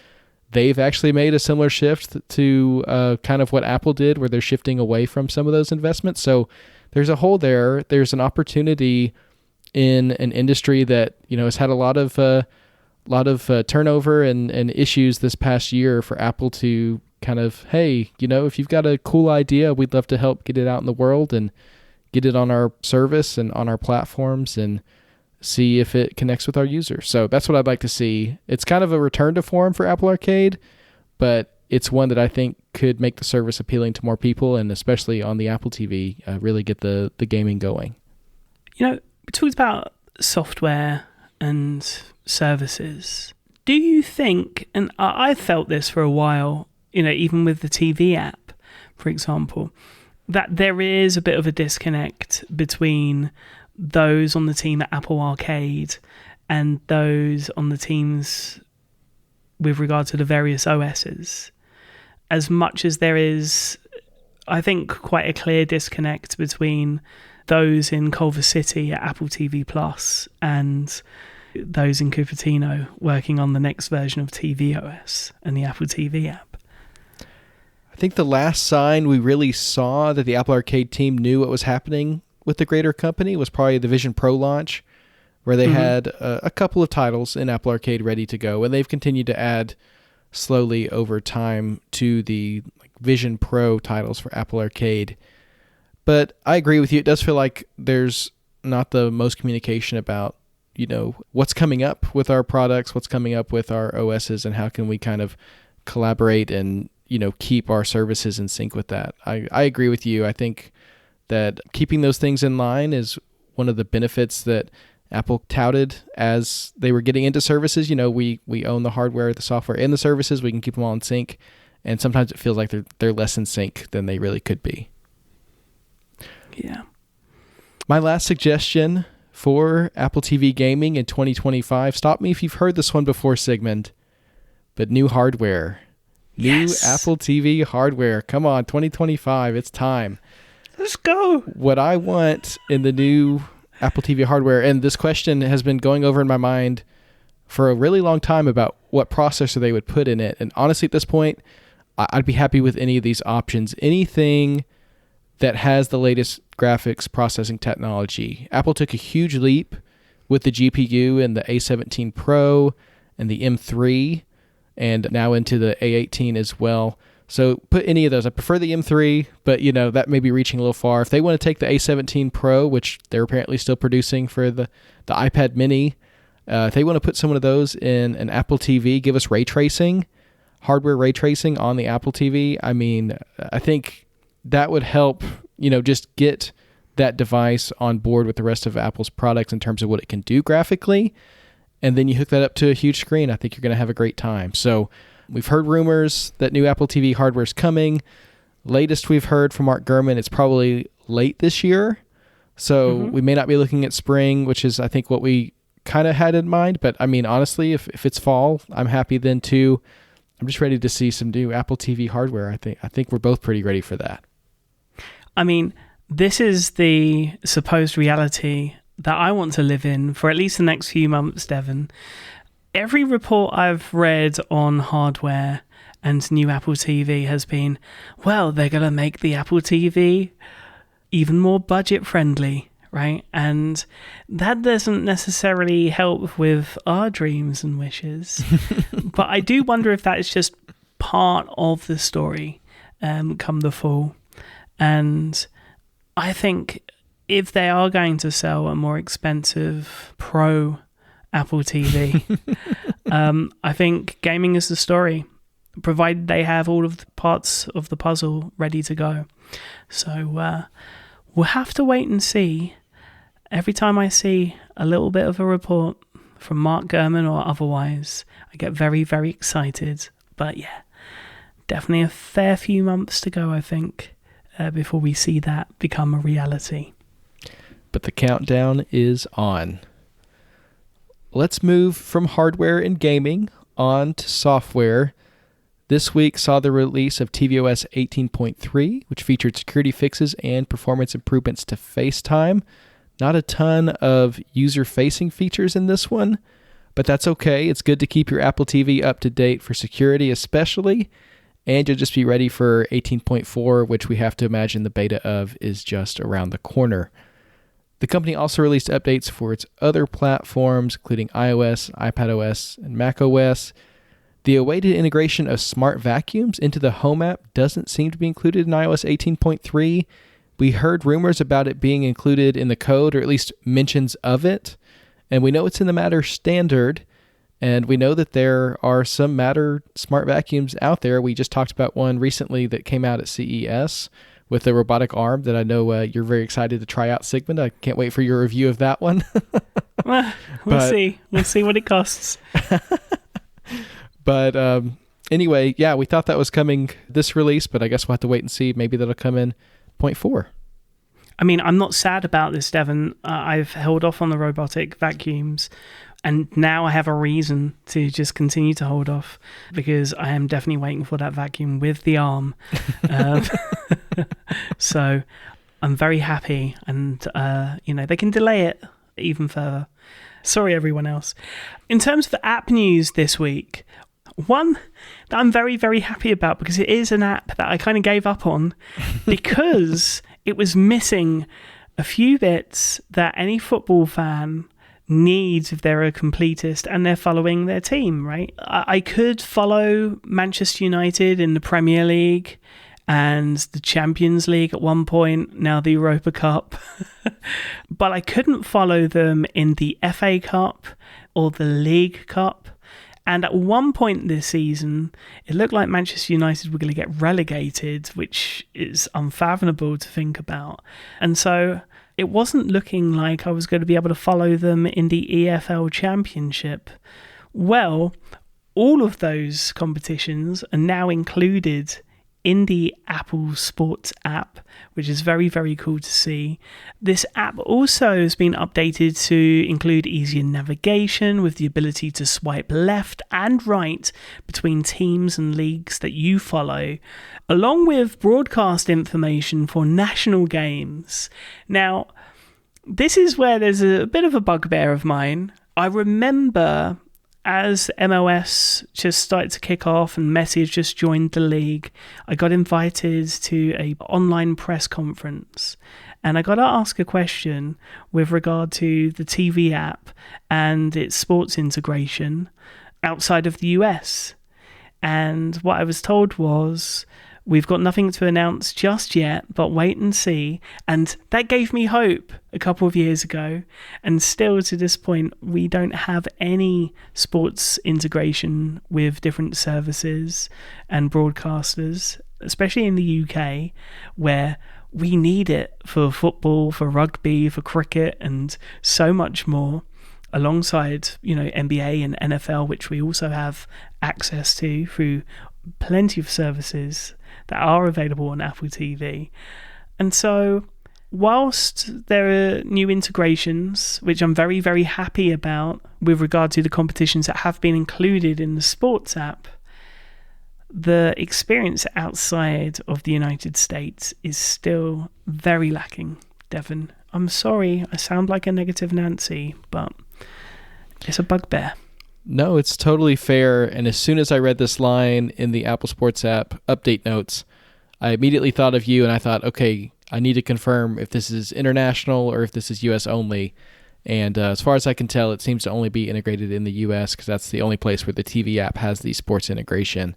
they've actually made a similar shift to kind of what Apple did, where they're shifting away from some of those investments. So there's a hole there. There's an opportunity in an industry that, you know, has had a lot of turnover and issues this past year, for Apple to kind of, hey, you know, if you've got a cool idea, we'd love to help get it out in the world and get it on our service and on our platforms and see if it connects with our users. So that's what I'd like to see. It's kind of a return to form for Apple Arcade, but it's one that I think could make the service appealing to more people, and especially on the Apple TV, really get the gaming going. You know, we talked about software and services. Do you think, and I felt this for a while, you know, even with the TV app, for example, that there is a bit of a disconnect between those on the team at Apple Arcade and those on the teams with regard to the various OSs, as much as there is, I think, quite a clear disconnect between those in Culver City at Apple TV Plus and those in Cupertino working on the next version of tvOS and the Apple TV app. I think the last sign we really saw that the Apple Arcade team knew what was happening with the greater company was probably the Vision Pro launch, where they had a couple of titles in Apple Arcade ready to go, and they've continued to add slowly over time to the Vision Pro titles for Apple Arcade. But I agree with you. It does feel like there's not the most communication about, you know, what's coming up with our products, what's coming up with our OSs, and how can we kind of collaborate and, you know, keep our services in sync with that. I agree with you. I think that keeping those things in line is one of the benefits that Apple touted as they were getting into services. You know, we own the hardware, the software, and the services. We can keep them all in sync. And sometimes it feels like they're less in sync than they really could be. Yeah. My last suggestion for Apple TV gaming in 2025, stop me if you've heard this one before, Sigmund, but new hardware. Yes. New Apple TV hardware. Come on, 2025, it's time. Let's go. What I want in the new Apple TV hardware, and this question has been going over in my mind for a really long time about what processor they would put in it. And honestly, at this point, I'd be happy with any of these options. Anything that has the latest graphics processing technology. Apple took a huge leap with the GPU in the A17 Pro and the M3, and now into the A18 as well. So put any of those. I prefer the M3, but you know, that may be reaching a little far. If they want to take the A17 Pro, which they're apparently still producing for the iPad mini, if they want to put some of those in an Apple TV, give us ray tracing, hardware ray tracing on the Apple TV. I mean, I think that would help, you know, just get that device on board with the rest of Apple's products in terms of what it can do graphically, and then you hook that up to a huge screen, I think you're going to have a great time. So we've heard rumors that new Apple TV hardware is coming. Latest we've heard from Mark Gurman, it's probably late this year. So we may not be looking at spring, which is, I think, what we kind of had in mind. But I mean, honestly, if it's fall, I'm happy then too. I'm just ready to see some new Apple TV hardware. I think we're both pretty ready for that. I mean, this is the supposed reality that I want to live in for at least the next few months, Devon. Every report I've read on hardware and new Apple TV has been, well, they're going to make the Apple TV even more budget friendly, right? And that doesn't necessarily help with our dreams and wishes. But I do wonder if that is just part of the story come the fall. And I think if they are going to sell a more expensive Pro Apple TV, I think gaming is the story, provided they have all of the parts of the puzzle ready to go. So we'll have to wait and see. Every time I see a little bit of a report from Mark Gurman or otherwise, I get very, very excited. But yeah, definitely a fair few months to go, I think, before we see that become a reality. But the countdown is on. Let's move from hardware and gaming on to software. This week saw the release of tvOS 18.3, which featured security fixes and performance improvements to FaceTime. Not a ton of user-facing features in this one, but that's okay. It's good to keep your Apple TV up to date for security especially, and you'll just be ready for 18.4, which we have to imagine the beta of is just around the corner. The company also released updates for its other platforms, including iOS, iPadOS, and macOS. The awaited integration of smart vacuums into the Home app doesn't seem to be included in iOS 18.3. We heard rumors about it being included in the code, or at least mentions of it. And we know it's in the Matter standard. And we know that there are some Matter smart vacuums out there. We just talked about one recently that came out at CES with a robotic arm that I know you're very excited to try out, Sigmund. I can't wait for your review of that one. We'll see. We'll see what it costs. But anyway, yeah, we thought that was coming this release, but I guess we'll have to wait and see. Maybe that'll come in 0.4. I mean, I'm not sad about this, Devon. I've held off on the robotic vacuums, and now I have a reason to just continue to hold off, because I am definitely waiting for that vacuum with the arm. So I'm very happy, and they can delay it even further. Sorry, everyone else. In terms of the app news this week, one that I'm very, very happy about, because it is an app that I kind of gave up on because it was missing a few bits that any football fan needs if they're a completist and they're following their team, right? I could follow Manchester United in the Premier League and the Champions League at one point, now the Europa Cup, but I couldn't follow them in the FA Cup or the League Cup. And at one point this season, it looked like Manchester United were going to get relegated, which is unfathomable to think about. And so it wasn't looking like I was going to be able to follow them in the EFL Championship. Well, all of those competitions are now included in the Apple Sports app, which is very, very cool to see. This app also has been updated to include easier navigation with the ability to swipe left and right between teams and leagues that you follow, along with broadcast information for national games. Now, this is where there's a bit of a bugbear of mine. I remember as MLS just started to kick off and Messi had just joined the league, I got invited to an online press conference, and I got to ask a question with regard to the TV app and its sports integration outside of the US. And what I was told was, we've got nothing to announce just yet, but wait and see. And that gave me hope a couple of years ago. And still to this point, we don't have any sports integration with different services and broadcasters, especially in the UK, where we need it for football, for rugby, for cricket, and so much more, alongside, NBA and NFL, which we also have access to through plenty of services that are available on Apple TV. And so, whilst there are new integrations, which I'm very, very happy about with regard to the competitions that have been included in the sports app, the experience outside of the United States is still very lacking, Devon. I'm sorry, I sound like a negative Nancy, but it's a bugbear. No, it's totally fair. And as soon as I read this line in the Apple Sports app update notes, I immediately thought of you, and I thought, okay, I need to confirm if this is international or if this is US only. And as far as I can tell, it seems to only be integrated in the US, because that's the only place where the TV app has the sports integration.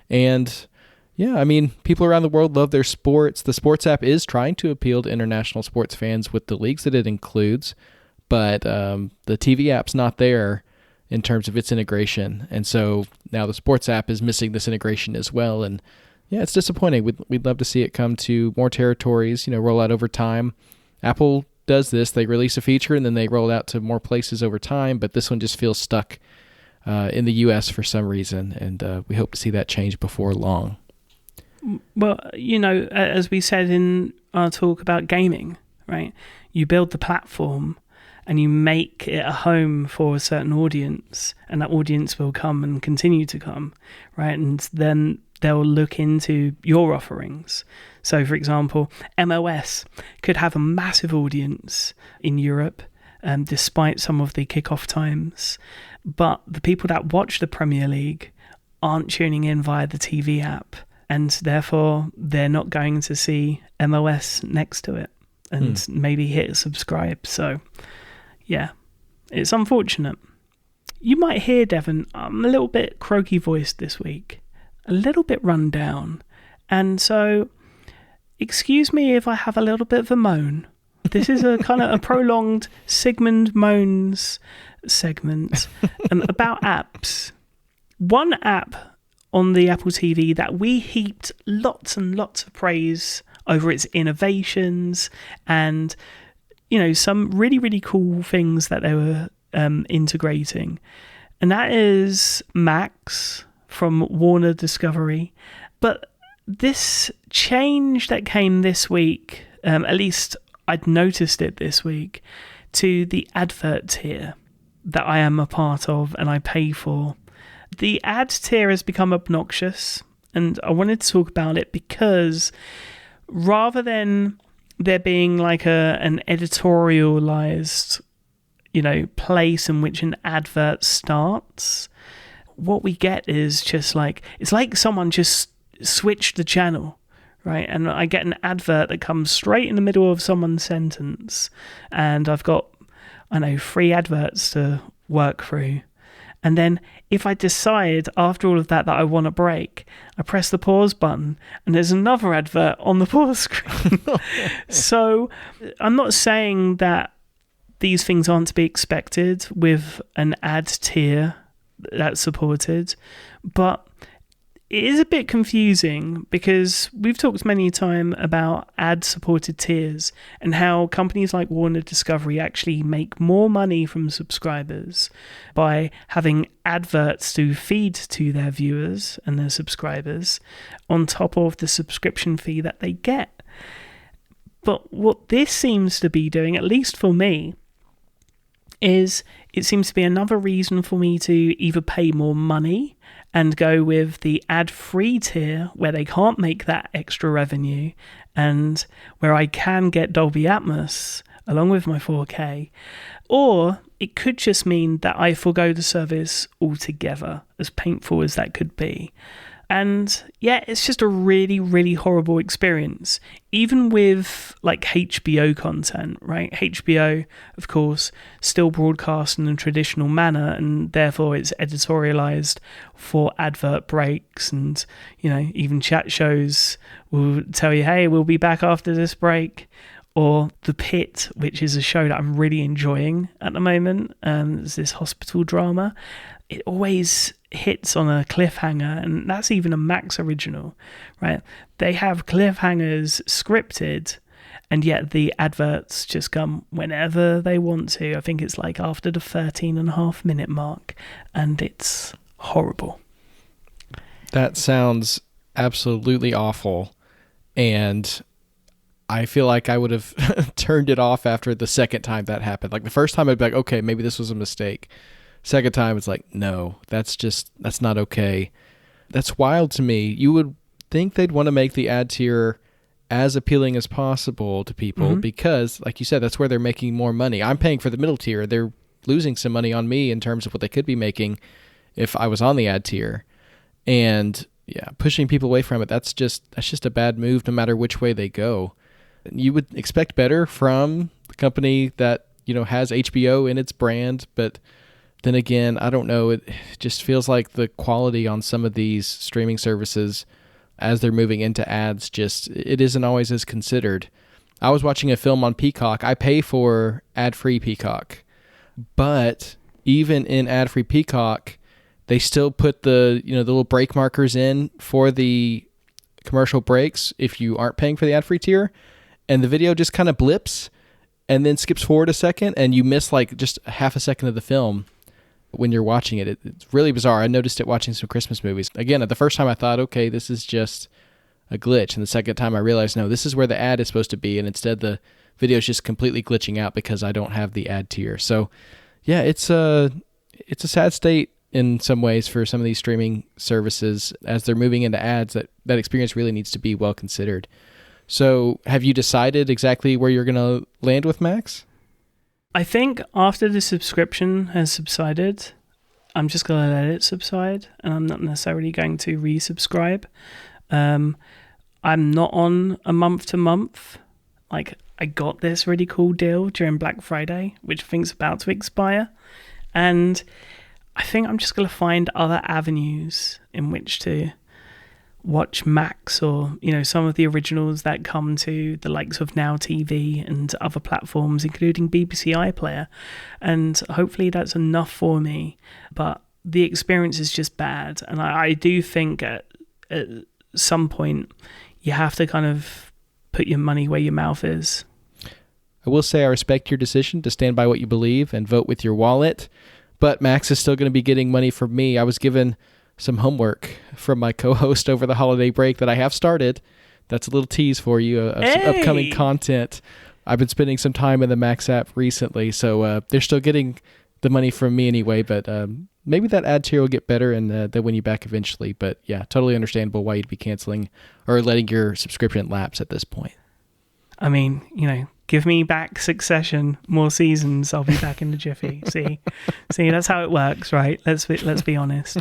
And yeah, I mean, people around the world love their sports. The sports app is trying to appeal to international sports fans with the leagues that it includes, but the TV app's not there in terms of its integration. And so now the sports app is missing this integration as well. And yeah, it's disappointing. We'd love to see it come to more territories, roll out over time. Apple does this. They release a feature and then they roll it out to more places over time, but this one just feels stuck in the US for some reason, and we hope to see that change before long. Well, as we said in our talk about gaming, right? You build the platform and you make it a home for a certain audience, and that audience will come and continue to come, right? And then they'll look into your offerings. So, for example, MOS could have a massive audience in Europe, despite some of the kickoff times. But the people that watch the Premier League aren't tuning in via the TV app, and therefore they're not going to see MOS next to it and maybe hit subscribe. So, yeah, it's unfortunate. You might hear, Devon, I'm a little bit croaky voiced this week, a little bit run down. And so, excuse me if I have a little bit of a moan. This is a kind of a prolonged Sigmund moans segment about apps. One app on the Apple TV that we heaped lots and lots of praise over its innovations and, some really, really cool things that they were integrating. And that is Max from Warner Discovery. But this change that came this week, at least I'd noticed it this week, to the advert tier that I am a part of and I pay for. The ad tier has become obnoxious, and I wanted to talk about it because rather than there being like an editorialized, place in which an advert starts, what we get is just like, it's like someone just switched the channel, right? And I get an advert that comes straight in the middle of someone's sentence, and I've got, 3 adverts to work through. And then if I decide after all of that I want a break, I press the pause button and there's another advert on the pause screen. So I'm not saying that these things aren't to be expected with an ad tier that's supported, but it is a bit confusing because we've talked many times about ad-supported tiers and how companies like Warner Discovery actually make more money from subscribers by having adverts to feed to their viewers and their subscribers on top of the subscription fee that they get. But what this seems to be doing, at least for me, is it seems to be another reason for me to either pay more money and go with the ad-free tier where they can't make that extra revenue and where I can get Dolby Atmos along with my 4K, or it could just mean that I forgo the service altogether, as painful as that could be. And yeah, it's just a really, really horrible experience, even with like HBO content, right? HBO, of course, still broadcast in a traditional manner, and therefore it's editorialized for advert breaks, and even chat shows will tell you, hey, we'll be back after this break. Or The Pit, which is a show that I'm really enjoying at the moment. It's this hospital drama. It always hits on a cliffhanger, and that's even a Max original, right? They have cliffhangers scripted, and yet the adverts just come whenever they want to. I think it's like after the 13.5-minute mark, and it's horrible. That sounds absolutely awful, and I feel like I would have turned it off after the second time that happened. Like the first time I'd be like, okay, maybe this was a mistake. Second time it's like, no, that's not okay. That's wild to me. You would think they'd want to make the ad tier as appealing as possible to people because, like you said, that's where they're making more money. I'm paying for the middle tier. They're losing some money on me in terms of what they could be making if I was on the ad tier. And yeah, pushing people away from it, that's just a bad move no matter which way they go. You would expect better from the company that, has HBO in its brand, but then again, I don't know. It just feels like the quality on some of these streaming services as they're moving into ads, it isn't always as considered. I was watching a film on Peacock. I pay for ad-free Peacock, but even in ad-free Peacock, they still put the little break markers in for the commercial breaks if you aren't paying for the ad-free tier, and the video just kind of blips and then skips forward a second, and you miss like just half a second of the film when you're watching it. It's really bizarre. I noticed it watching some Christmas movies. Again, the first time I thought, okay, this is just a glitch. And the second time I realized, no, this is where the ad is supposed to be. And instead the video is just completely glitching out because I don't have the ad tier. So yeah, it's a sad state in some ways for some of these streaming services as they're moving into ads. That experience really needs to be well considered. So have you decided exactly where you're going to land with Max? I think after the subscription has subsided, I'm just going to let it subside, and I'm not necessarily going to resubscribe. I'm not on a month-to-month. Like, I got this really cool deal during Black Friday, which I think's about to expire, and I think I'm just going to find other avenues in which to watch Max or, some of the originals that come to the likes of Now TV and other platforms, including BBC iPlayer. And hopefully that's enough for me. But the experience is just bad. And I do think at some point you have to kind of put your money where your mouth is. I will say I respect your decision to stand by what you believe and vote with your wallet. But Max is still going to be getting money from me. I was given some homework from my co-host over the holiday break that I have started. That's a little tease for you of some upcoming content. I've been spending some time in the Max app recently, so they're still getting the money from me anyway, but maybe that ad tier will get better and they'll win you back eventually. But yeah, totally understandable why you'd be canceling or letting your subscription lapse at this point. I mean, give me back Succession, more seasons, I'll be back in the jiffy. See, that's how it works, right? Let's be honest.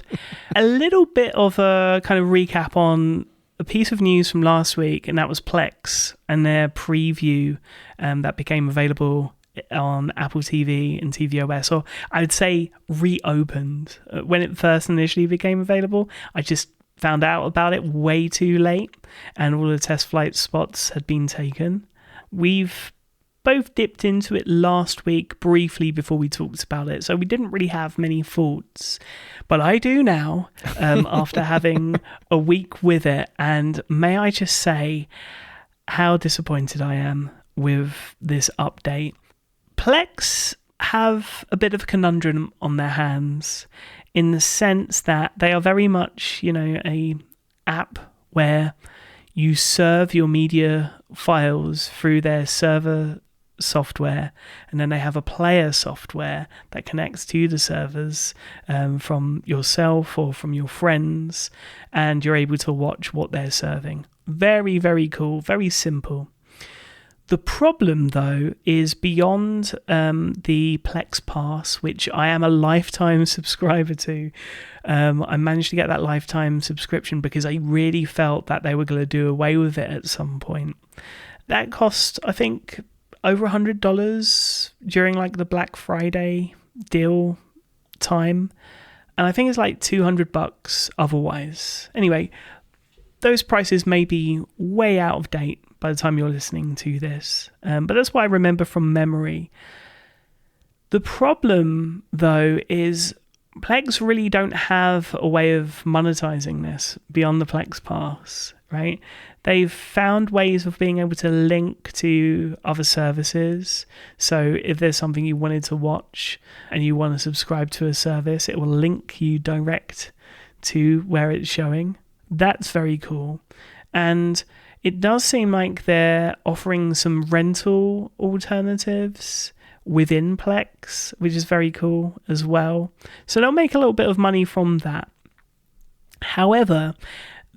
A little bit of a kind of recap on a piece of news from last week, and that was Plex and their preview that became available on Apple TV and tvOS, or I would say reopened. When it first initially became available, I just found out about it way too late, and all the test flight spots had been taken. We've both dipped into it last week briefly before we talked about it, so we didn't really have many thoughts. But I do now, after having a week with it, and may I just say how disappointed I am with this update. Plex have a bit of a conundrum on their hands in the sense that they are very much, a app where you serve your media files through their server software, and then they have a player software that connects to the servers from yourself or from your friends, and you're able to watch what they're serving. Very, very cool, very simple. The problem, though, is beyond the Plex Pass, which I am a lifetime subscriber to. I managed to get that lifetime subscription because I really felt that they were going to do away with it at some point. That cost, I think, over $100 during like the Black Friday deal time. And I think it's like $200 otherwise. Anyway, those prices may be way out of date by the time you're listening to this. But that's what I remember from memory. The problem, though, is Plex really don't have a way of monetizing this beyond the Plex Pass, right? They've found ways of being able to link to other services. So if there's something you wanted to watch and you want to subscribe to a service, it will link you direct to where it's showing. That's very cool. And it does seem like they're offering some rental alternatives within Plex, which is very cool as well. So they'll make a little bit of money from that. However,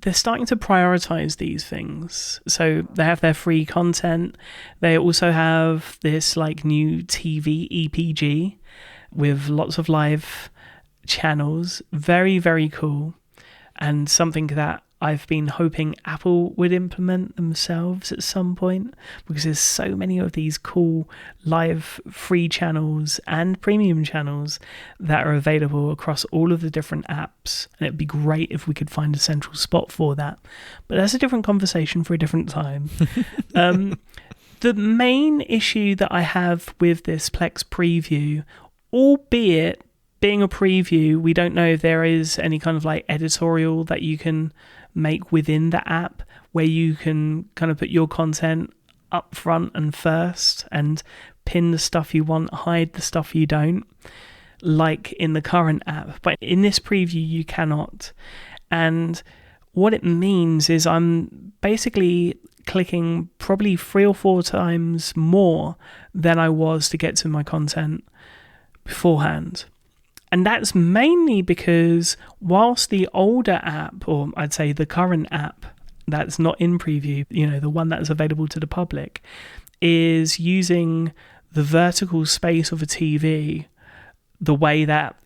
they're starting to prioritize these things. So they have their free content. They also have this like new TV EPG with lots of live channels. Very, very cool. And something that I've been hoping Apple would implement themselves at some point, because there's so many of these cool live free channels and premium channels that are available across all of the different apps, and it'd be great if we could find a central spot for that. But that's a different conversation for a different time. The main issue that I have with this Plex preview, albeit being a preview, we don't know if there is any kind of like editorial that you can make within the app where you can kind of put your content up front and first and pin the stuff you want, hide the stuff you don't, like in the current app. But in this preview, you cannot. And what it means is I'm basically clicking probably 3 or 4 times more than I was to get to my content beforehand. And that's mainly because whilst the older app, or I'd say the current app that's not in preview, the one that's available to the public, is using the vertical space of a TV the way that,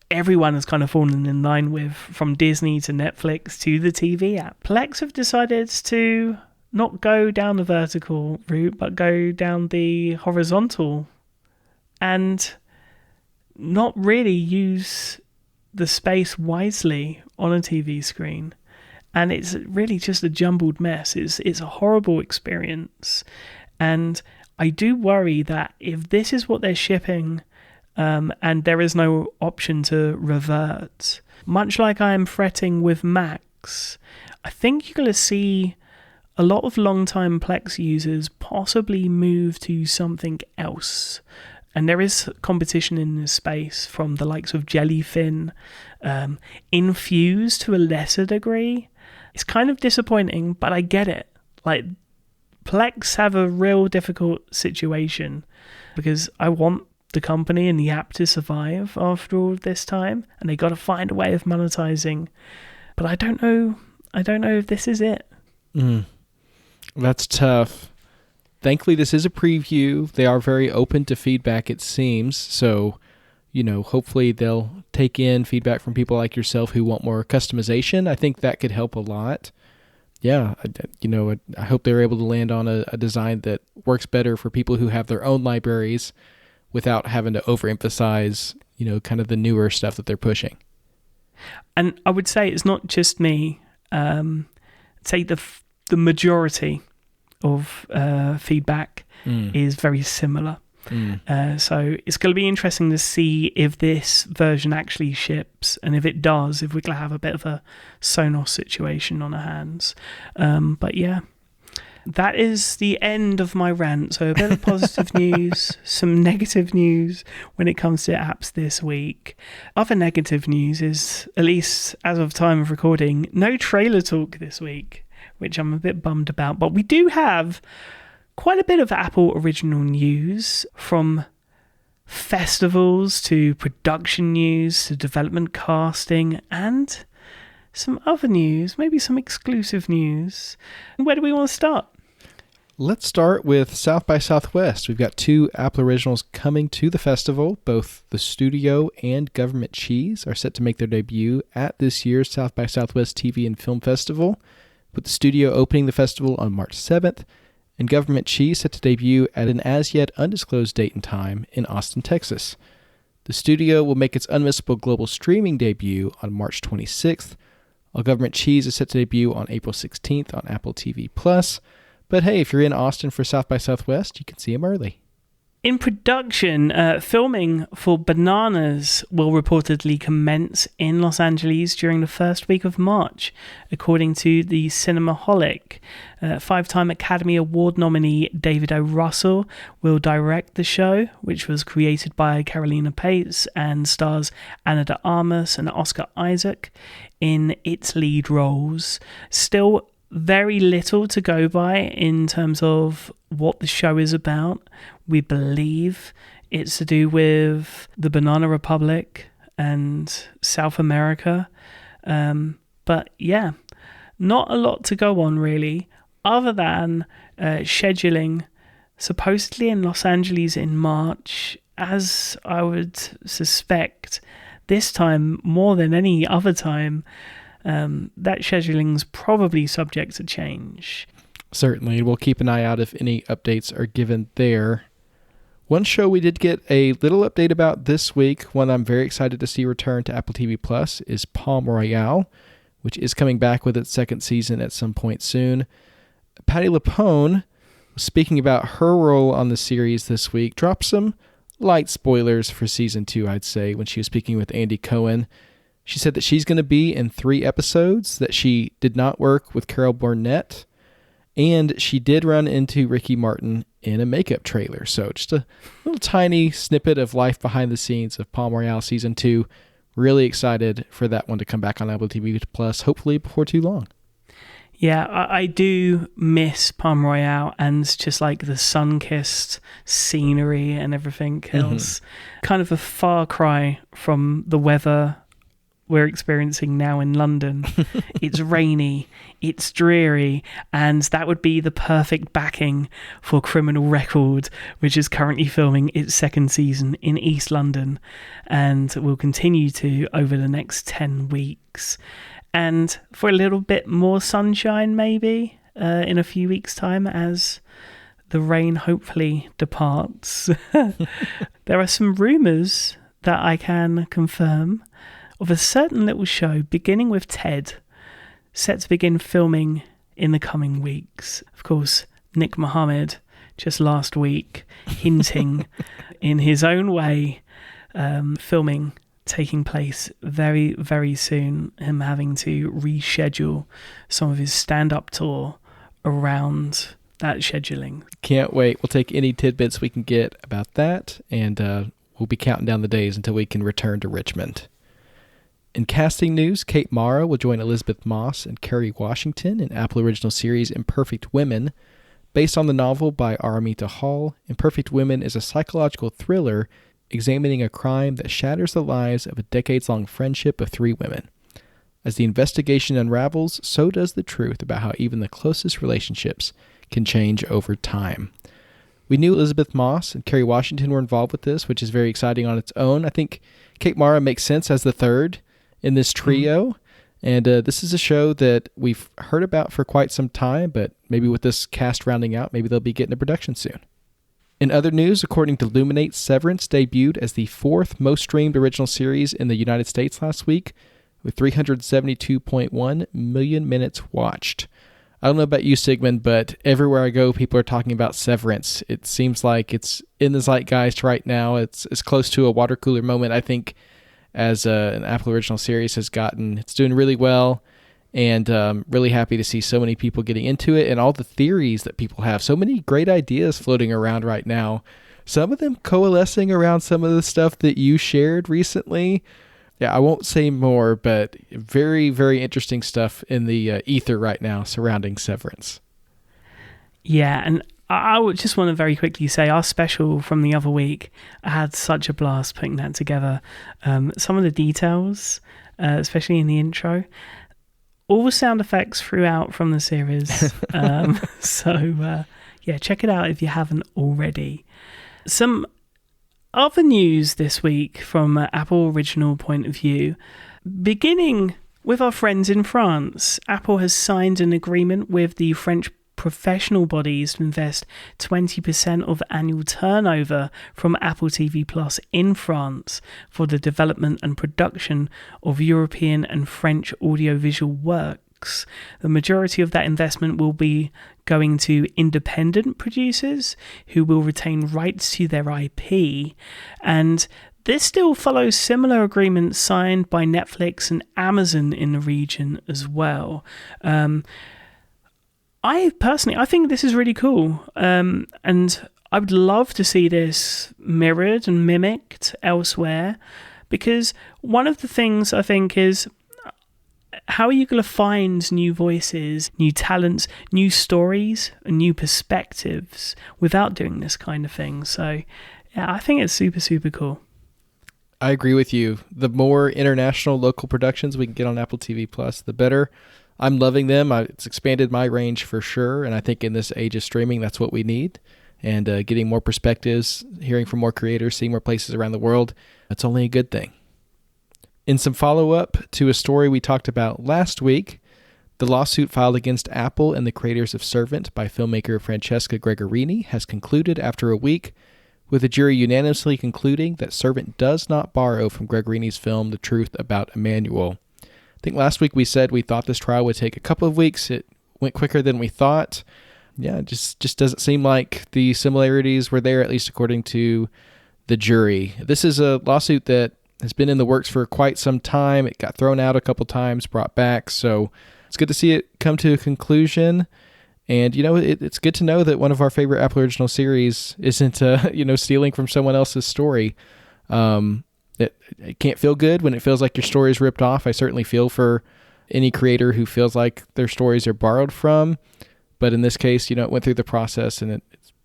everyone has kind of fallen in line with, from Disney to Netflix to the TV app. Plex have decided to not go down the vertical route, but go down the horizontal. And not really use the space wisely on a TV screen. And it's really just a jumbled mess. It's a horrible experience. And I do worry that if this is what they're shipping, and there is no option to revert, much like I am fretting with Macs, I think you're going to see a lot of long-time Plex users possibly move to something else. And there is competition in this space from the likes of Jellyfin, Infuse to a lesser degree. It's kind of disappointing, but I get it. Like, Plex have a real difficult situation because I want the company and the app to survive after all this time, and they got to find a way of monetizing. But I don't know if this is it. That's tough. Thankfully, this is a preview. They are very open to feedback, it seems. So, hopefully they'll take in feedback from people like yourself who want more customization. I think that could help a lot. Yeah, I hope they're able to land on a design that works better for people who have their own libraries without having to overemphasize, kind of the newer stuff that they're pushing. And I would say it's not just me. Say the majority of feedback is very similar. So it's going to be interesting to see if this version actually ships, and if it does, if we're going to have a bit of a Sonos situation on our hands. But yeah, that is the end of my rant. So a bit of positive news, some negative news when it comes to apps this week. Other negative news is, at least as of time of recording, no trailer talk this week, which I'm a bit bummed about. But we do have quite a bit of Apple original news, from festivals to production news to development casting, and some other news, maybe some exclusive news. Where do we want to start? Let's start with South by Southwest. We've got 2 Apple originals coming to the festival. Both the Studio and Government Cheese are set to make their debut at this year's South by Southwest TV and Film Festival, with the Studio opening the festival on March 7th, and Government Cheese set to debut at an as-yet undisclosed date and time in Austin, Texas. The Studio will make its unmissable global streaming debut on March 26th, while Government Cheese is set to debut on April 16th on Apple TV+. But hey, if you're in Austin for South by Southwest, you can see them early. In production, filming for Bananas will reportedly commence in Los Angeles during the first week of March, according to the Cinemaholic. Five-time Academy Award nominee David O. Russell will direct the show, which was created by Carolina Pace and stars Ana de Armas and Oscar Isaac in its lead roles. Still very little to go by in terms of what the show is about. We believe it's to do with the Banana Republic and South America. But yeah, not a lot to go on really, other than scheduling supposedly in Los Angeles in March, as I would suspect this time more than any other time. That scheduling's probably subject to change. Certainly, we'll keep an eye out if any updates are given there. One show we did get a little update about this week, one I'm very excited to see return to Apple TV Plus, is Palm Royale, which is coming back with its second season at some point soon. Patti LuPone, speaking about her role on the series this week, dropped some light spoilers for season 2, I'd say, when she was speaking with Andy Cohen. She said that she's going to be in 3 episodes, that she did not work with Carol Burnett, and she did run into Ricky Martin in a makeup trailer. So just a little tiny snippet of life behind the scenes of Palm Royale Season 2. Really excited for that one to come back on Apple TV Plus, hopefully before too long. Yeah, I do miss Palm Royale and just like the sun-kissed scenery and everything else. Kind of a far cry from the weather we're experiencing now in London. It's rainy, it's dreary, and that would be the perfect backing for Criminal Record, which is currently filming its second season in East London and will continue to over the next 10 weeks. And for a little bit more sunshine maybe in a few weeks' time as the rain hopefully departs. There are some rumours that I can confirm of a certain little show beginning with Ted, set to begin filming in the coming weeks. Of course, Nick Mohammed, just last week, hinting in his own way, filming taking place very, very soon, him having to reschedule some of his stand-up tour around that scheduling. Can't wait. We'll take any tidbits we can get about that, and we'll be counting down the days until we can return to Richmond. In casting news, Kate Mara will join Elizabeth Moss and Kerry Washington in Apple original series Imperfect Women. Based on the novel by Araminta Hall, Imperfect Women is a psychological thriller examining a crime that shatters the lives of a decades-long friendship of 3 women. As the investigation unravels, so does the truth about how even the closest relationships can change over time. We knew Elizabeth Moss and Kerry Washington were involved with this, which is very exciting on its own. I think Kate Mara makes sense as the third in this trio, and this is a show that we've heard about for quite some time, but maybe with this cast rounding out, maybe they'll be getting to production soon. In other news, according to Luminate, Severance debuted as the 4th most streamed original series in the United States last week, with 372.1 million minutes watched. I don't know about you, Sigmund, but everywhere I go, people are talking about Severance. It seems like it's in the zeitgeist right now. It's as close to a water cooler moment, I think, as an Apple original series has gotten. It's doing really well, and really happy to see so many people getting into it and all the theories that people have. So many great ideas floating around right now. Some of them coalescing around some of the stuff that you shared recently. Yeah, I won't say more, but very, very interesting stuff in the ether right now surrounding Severance. Yeah, and I would just want to very quickly say our special from the other week, I had such a blast putting that together. Some of the details, especially in the intro, all sound effects throughout from the series. Yeah, check it out if you haven't already. Some other news this week from an Apple original point of view, beginning with our friends in France. Apple has signed an agreement with the French professional bodies to invest 20% of annual turnover from Apple TV Plus in France for the development and production of European and French audiovisual works. Netflix. The majority of that investment will be going to independent producers who will retain rights to their IP. And this still follows similar agreements signed by Netflix and Amazon in the region as well. I think this is really cool. And I would love to see this mirrored and mimicked elsewhere, because one of the things I think is, how are you going to find new voices, new talents, new stories, and new perspectives without doing this kind of thing? So, yeah, I think it's super, super cool. I agree with you. The more international local productions we can get on Apple TV Plus, the better. I'm loving them. It's expanded my range for sure, and I think in this age of streaming, that's what we need. And getting more perspectives, hearing from more creators, seeing more places around the world, that's only a good thing. In some follow-up to a story we talked about last week, the lawsuit filed against Apple and the creators of Servant by filmmaker Francesca Gregorini has concluded after a week, with the jury unanimously concluding that Servant does not borrow from Gregorini's film The Truth About Emmanuel. I think last week we said we thought this trial would take a couple of weeks. It went quicker than we thought. Yeah, it just doesn't seem like the similarities were there, at least according to the jury. This is a lawsuit that has been in the works for quite some time. It got thrown out a couple times, brought back, so it's good to see it come to a conclusion. And, it's good to know that one of our favorite Apple Original series isn't, stealing from someone else's story. It can't feel good when it feels like your story is ripped off. I certainly feel for any creator who feels like their stories are borrowed from. But in this case, it went through the process, and it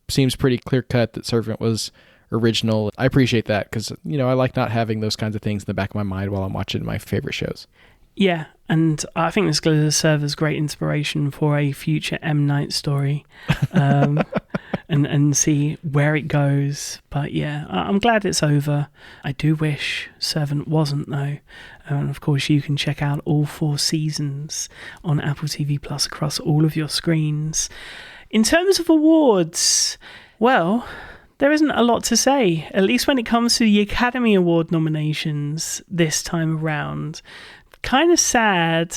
seems pretty clear-cut that Servant was original. I appreciate that because, I like not having those kinds of things in the back of my mind while I'm watching my favorite shows. Yeah, and I think this going to serve as great inspiration for a future M. Night story, and see where it goes. But yeah, I'm glad it's over. I do wish Servant wasn't, though. And of course, you can check out all 4 seasons on Apple TV Plus across all of your screens. In terms of awards, well, there isn't a lot to say, at least when it comes to the Academy Award nominations this time around. Kind of sad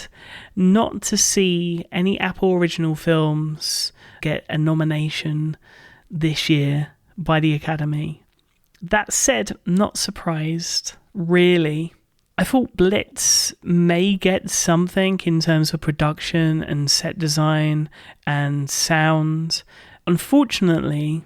not to see any Apple original films get a nomination this year by the Academy. That said, not surprised, really. I thought Blitz may get something in terms of production and set design and sound. Unfortunately,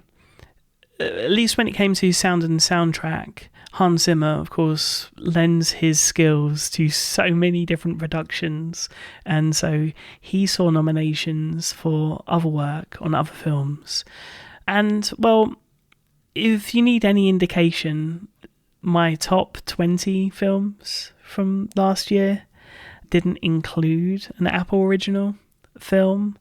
at least when it came to sound and soundtrack, Hans Zimmer, of course, lends his skills to so many different productions, and so he saw nominations for other work on other films. And, well, if you need any indication, my top 20 films from last year didn't include an Apple original film,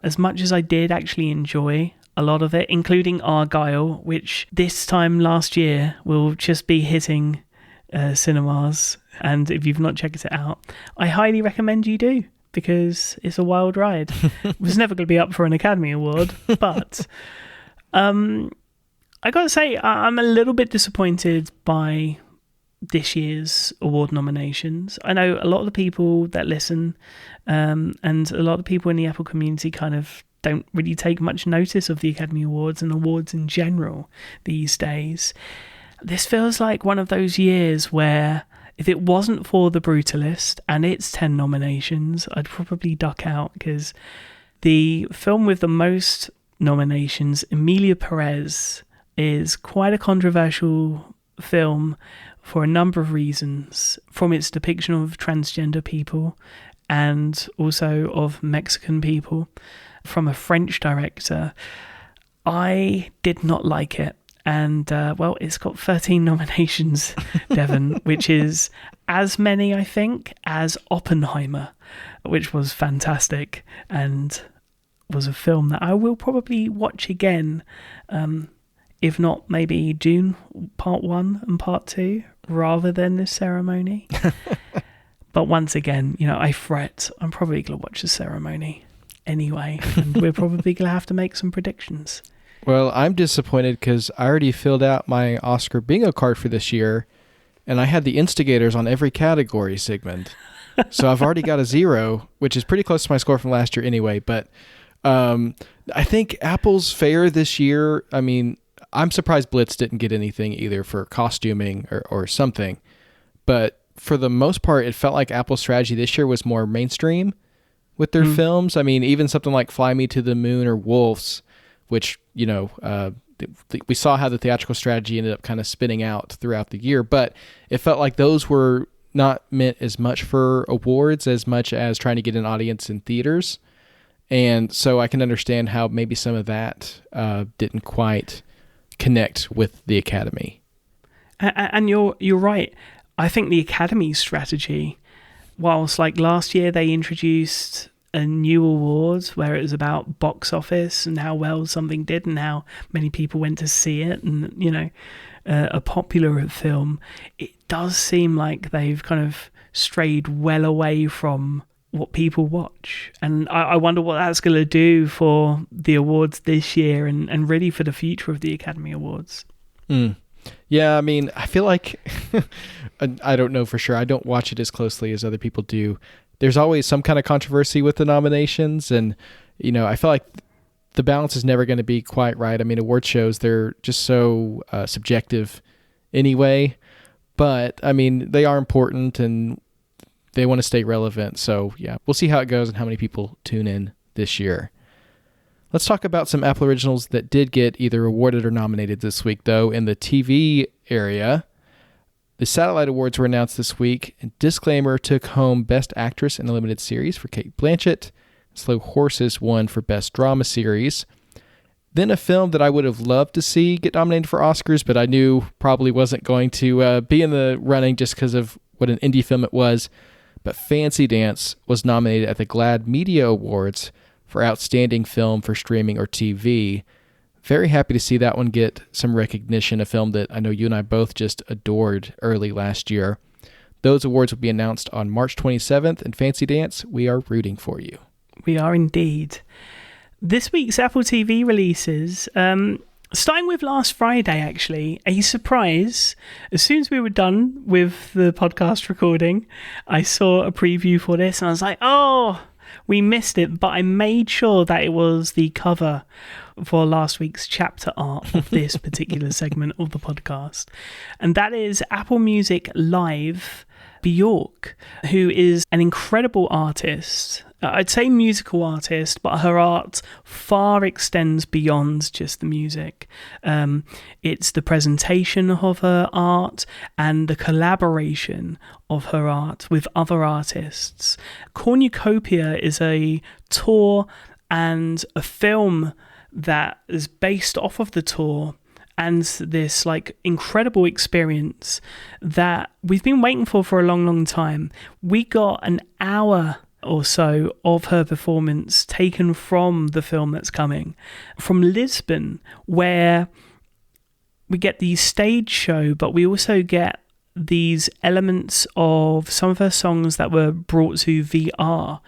as much as I did actually enjoy a lot of it, including Argyle, which this time last year will just be hitting cinemas. And if you've not checked it out, I highly recommend you do, because it's a wild ride. It was never going to be up for an Academy Award, but I got to say, I'm a little bit disappointed by this year's award nominations. I know a lot of the people that listen and a lot of people in the Apple community kind of don't really take much notice of the Academy Awards and awards in general these days. This feels like one of those years where if it wasn't for The Brutalist and its 10 nominations, I'd probably duck out, because the film with the most nominations, Emilia Perez, is quite a controversial film for a number of reasons, from its depiction of transgender people and also of Mexican people from a French director. I did not like it. And, well, it's got 13 nominations, Devon, which is as many, I think, as Oppenheimer, which was fantastic and was a film that I will probably watch again, if not maybe Dune Part 1 and Part 2, rather than This Ceremony. But once again, I fret. I'm probably going to watch The Ceremony anyway, and we're probably going to have to make some predictions. Well, I'm disappointed because I already filled out my Oscar bingo card for this year, and I had the instigators on every category, Sigmund. So I've already got a 0, which is pretty close to my score from last year anyway. But I think Apple's fare this year, I mean, I'm surprised Blitz didn't get anything either for costuming or something. But for the most part, it felt like Apple's strategy this year was more mainstream with their films. I mean, even something like Fly Me to the Moon or Wolves, which, you know, we saw how the theatrical strategy ended up kind of spinning out throughout the year. But it felt like those were not meant as much for awards as much as trying to get an audience in theaters. And so I can understand how maybe some of that didn't quite connect with the Academy. And you're right. I think the Academy strategy, whilst like last year they introduced a new award where it was about box office and how well something did and how many people went to see it and, you know, a popular film, it does seem like they've kind of strayed well away from what people watch. And I wonder what that's going to do for the awards this year and really for the future of the Academy Awards. Yeah, I mean, I feel like, I don't know for sure. I don't watch it as closely as other people do. There's always some kind of controversy with the nominations. And, you know, I feel like the balance is never going to be quite right. I mean, award shows, they're just so subjective anyway. But, I mean, they are important and they want to stay relevant. So, yeah, we'll see how it goes and how many people tune in this year. Let's talk about some Apple originals that did get either awarded or nominated this week, though. In the TV area, the Satellite Awards were announced this week, and Disclaimer took home Best Actress in a Limited Series for Cate Blanchett. Slow Horses won for Best Drama Series. Then a film that I would have loved to see get nominated for Oscars, but I knew probably wasn't going to be in the running just because of what an indie film it was. But Fancy Dance was nominated at the GLAAD Media Awards for Outstanding Film for Streaming or TV. Very happy to see that one get some recognition, a film that I know you and I both just adored early last year. Those awards will be announced on March 27th, and Fancy Dance, we are rooting for you. We are indeed. This week's Apple TV releases, starting with last Friday, actually, a surprise. As soon as we were done with the podcast recording, I saw a preview for this, and I was like, oh, we missed it, but I made sure that it was the cover for last week's chapter art of this particular segment of the podcast. And that is Apple Music Live Bjork, who is an incredible artist. I'd say musical artist, but her art far extends beyond just the music. It's the presentation of her art and the collaboration of her art with other artists. Cornucopia is a tour and a film that is based off of the tour and this like incredible experience that we've been waiting for a long, long time. We got an hour or so of her performance taken from the film that's coming from Lisbon, where we get the stage show, but we also get these elements of some of her songs that were brought to VR,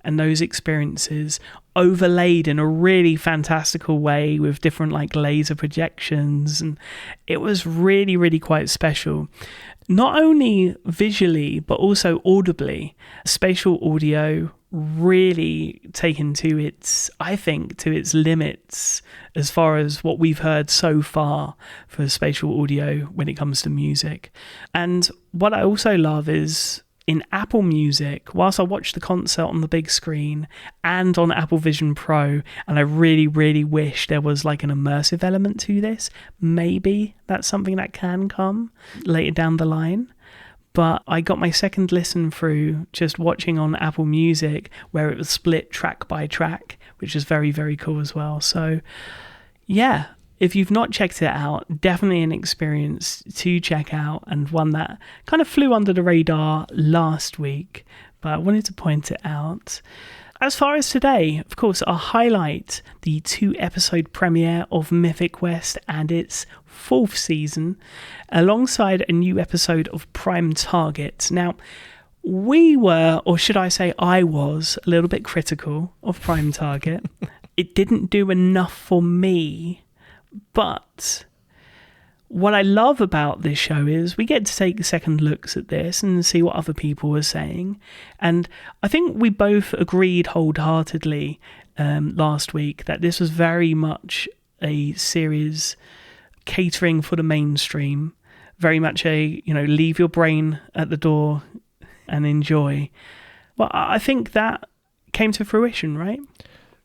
and those experiences overlaid in a really fantastical way with different like laser projections, and it was really, really quite special. Not only visually, but also audibly. Spatial audio really taken to its, I think, to its limits as far as what we've heard so far for spatial audio when it comes to music. And what I also love is in Apple Music, whilst I watched the concert on the big screen and on Apple Vision Pro, and I really, really wish there was like an immersive element to this, maybe that's something that can come later down the line. But I got my second listen through just watching on Apple Music where it was split track by track, which is very, very cool as well. So yeah, if you've not checked it out, definitely an experience to check out, and one that kind of flew under the radar last week, but I wanted to point it out. As far as today, of course, I'll highlight the 2-episode premiere of Mythic Quest and its 4th season, alongside a new episode of Prime Target. Now, we were, or should I say I was, a little bit critical of Prime Target. It didn't do enough for me. But what I love about this show is we get to take second looks at this and see what other people are saying. And I think we both agreed wholeheartedly last week that this was very much a series catering for the mainstream, very much a, leave your brain at the door and enjoy. Well, I think that came to fruition, right?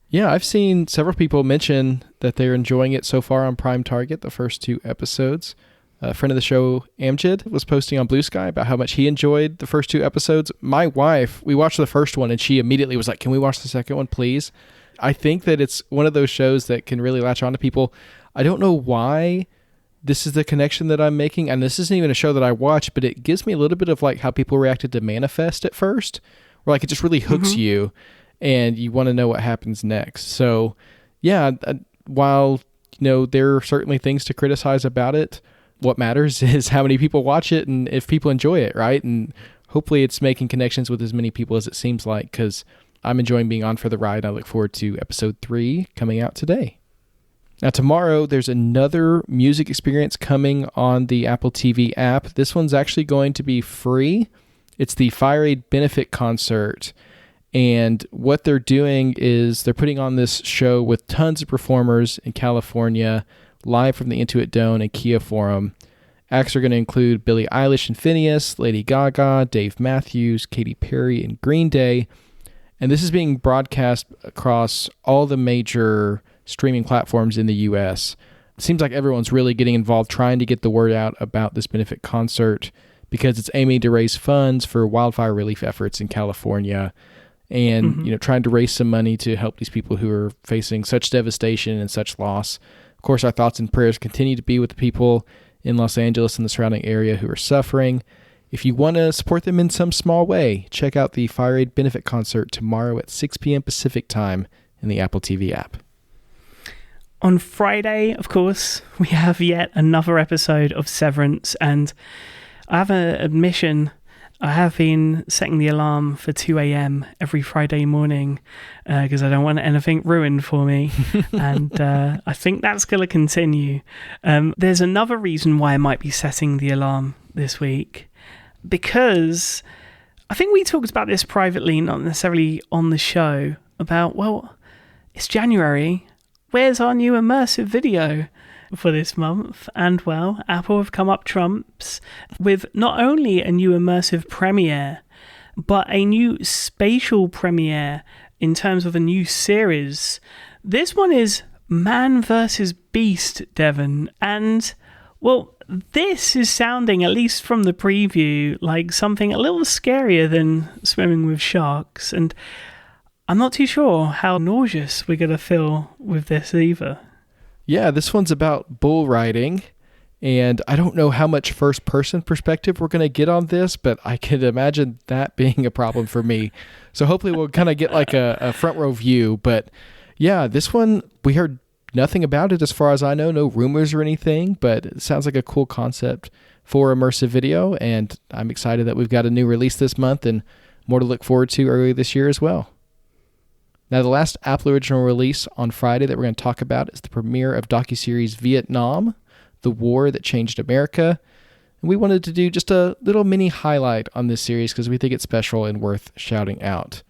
Yeah, I've seen several people mention that they're enjoying it so far on Prime Target, the first 2 episodes. A friend of the show, Amjad, was posting on Blue Sky about how much he enjoyed the first 2 episodes. My wife, we watched the first one and she immediately was like, can we watch the second one, please? I think that it's one of those shows that can really latch on to people. I don't know why this is the connection that I'm making, and this isn't even a show that I watch, but it gives me a little bit of like how people reacted to Manifest at first, where like it just really hooks you and you want to know what happens next. So yeah, while there are certainly things to criticize about it, what matters is how many people watch it and if people enjoy it, right? And hopefully it's making connections with as many people as it seems like, because I'm enjoying being on for the ride. I look forward to episode 3 coming out today. Now tomorrow there's another music experience coming on the Apple TV app. This one's actually going to be free. It's the Fire Aid Benefit Concert. And what they're doing is they're putting on this show with tons of performers in California, live from the Intuit Dome and Kia Forum. Acts are going to include Billie Eilish and Phineas, Lady Gaga, Dave Matthews, Katy Perry, and Green Day. And this is being broadcast across all the major streaming platforms in the U.S. It seems like everyone's really getting involved trying to get the word out about this benefit concert because it's aiming to raise funds for wildfire relief efforts in California. And, trying to raise some money to help these people who are facing such devastation and such loss. Of course, our thoughts and prayers continue to be with the people in Los Angeles and the surrounding area who are suffering. If you want to support them in some small way, check out the Fire Aid Benefit Concert tomorrow at 6 p.m. Pacific time in the Apple TV app. On Friday, of course, we have yet another episode of Severance, and I have an admission. I have been setting the alarm for 2 a.m. every Friday morning because I don't want anything ruined for me. And I think that's going to continue. There's another reason why I might be setting the alarm this week, because I think we talked about this privately, not necessarily on the show, about, well, it's January. Where's our new immersive video for this month? And well, Apple have come up trumps with not only a new immersive premiere, but a new spatial premiere in terms of a new series. This one is Man vs. Beast, Devon. And well, this is sounding, at least from the preview, like something a little scarier than swimming with sharks. And I'm not too sure how nauseous we're going to feel with this either. Yeah, this one's about bull riding, and I don't know how much first-person perspective we're going to get on this, but I can imagine that being a problem for me. So hopefully we'll kind of get like a front-row view. But yeah, this one, we heard nothing about it as far as I know, no rumors or anything, but it sounds like a cool concept for immersive video, and I'm excited that we've got a new release this month and more to look forward to early this year as well. Now, the last Apple original release on Friday that we're going to talk about is the premiere of docuseries Vietnam, the War That Changed America. And we wanted to do just a little mini highlight on this series because we think it's special and worth shouting out.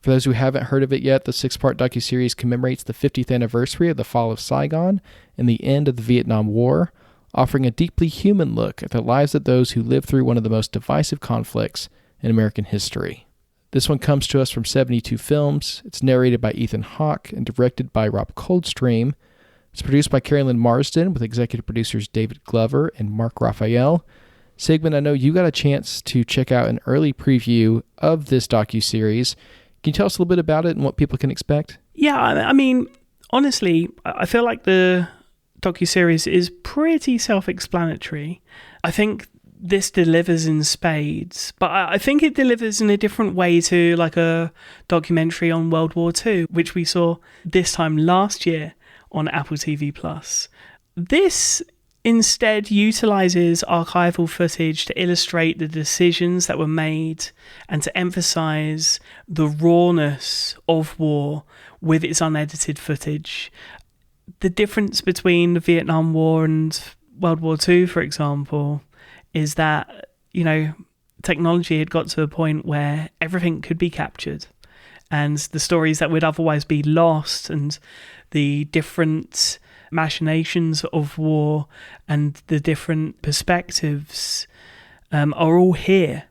For those who haven't heard of it yet, the 6-part docuseries commemorates the 50th anniversary of the fall of Saigon and the end of the Vietnam War, offering a deeply human look at the lives of those who lived through one of the most divisive conflicts in American history. This one comes to us from 72 Films. It's narrated by Ethan Hawke and directed by Rob Coldstream. It's produced by Carolyn Marsden with executive producers David Glover and Mark Raphael. Sigmund, I know you got a chance to check out an early preview of this docuseries. Can you tell us a little bit about it and what people can expect? Yeah, I mean, honestly, I feel like the docuseries is pretty self-explanatory. I think this delivers in spades, but I think it delivers in a different way to like a documentary on World War II, which we saw this time last year on Apple TV+. This instead utilizes archival footage to illustrate the decisions that were made and to emphasize the rawness of war with its unedited footage. The difference between the Vietnam War and World War II, for example, is that, technology had got to a point where everything could be captured, and the stories that would otherwise be lost and the different machinations of war and the different perspectives are all here.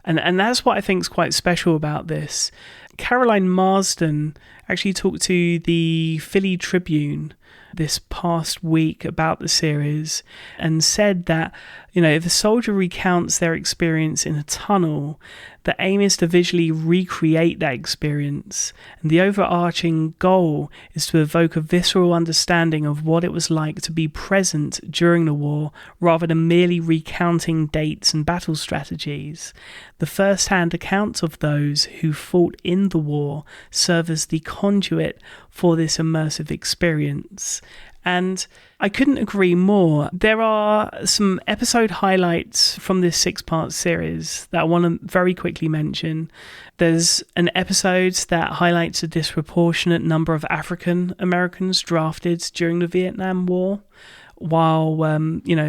And that's what I think is quite special about this. Caroline Marsden actually talked to the Philly Tribune this past week about the series and said that, if a soldier recounts their experience in a tunnel, the aim is to visually recreate that experience, and the overarching goal is to evoke a visceral understanding of what it was like to be present during the war, rather than merely recounting dates and battle strategies. The first-hand accounts of those who fought in the war serve as the conduit for this immersive experience. And I couldn't agree more. There are some episode highlights from this 6-part series that I want to very quickly mention. There's an episode that highlights a disproportionate number of African Americans drafted during the Vietnam War. While,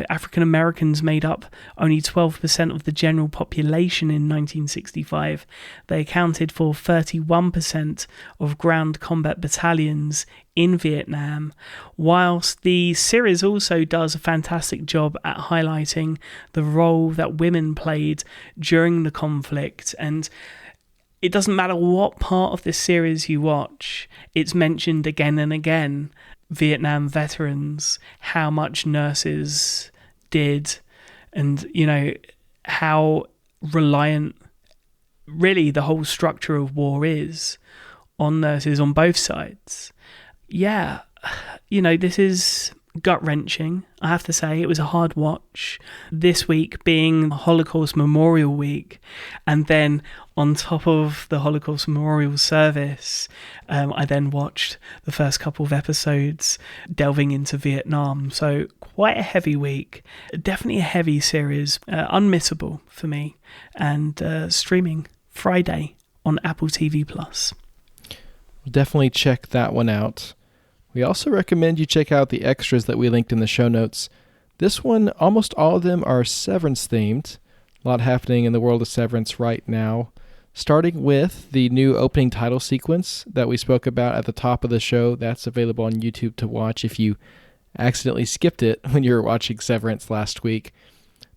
African Americans made up only 12% of the general population in 1965, they accounted for 31% of ground combat battalions in Vietnam, whilst the series also does a fantastic job at highlighting the role that women played during the conflict. And it doesn't matter what part of this series you watch, it's mentioned again and again. Vietnam veterans, how much nurses did, and how reliant really the whole structure of war is on nurses on both sides. Yeah, this is gut-wrenching, I have to say. It was a hard watch, this week being Holocaust Memorial Week, and then on top of the Holocaust Memorial Service, I then watched the first couple of episodes delving into Vietnam. So quite a heavy week, definitely a heavy series, unmissable for me, and streaming Friday on Apple TV+. Definitely check that one out. We also recommend you check out the extras that we linked in the show notes. This one, almost all of them are Severance themed. A lot happening in the world of Severance right now. Starting with the new opening title sequence that we spoke about at the top of the show. That's available on YouTube to watch if you accidentally skipped it when you were watching Severance last week.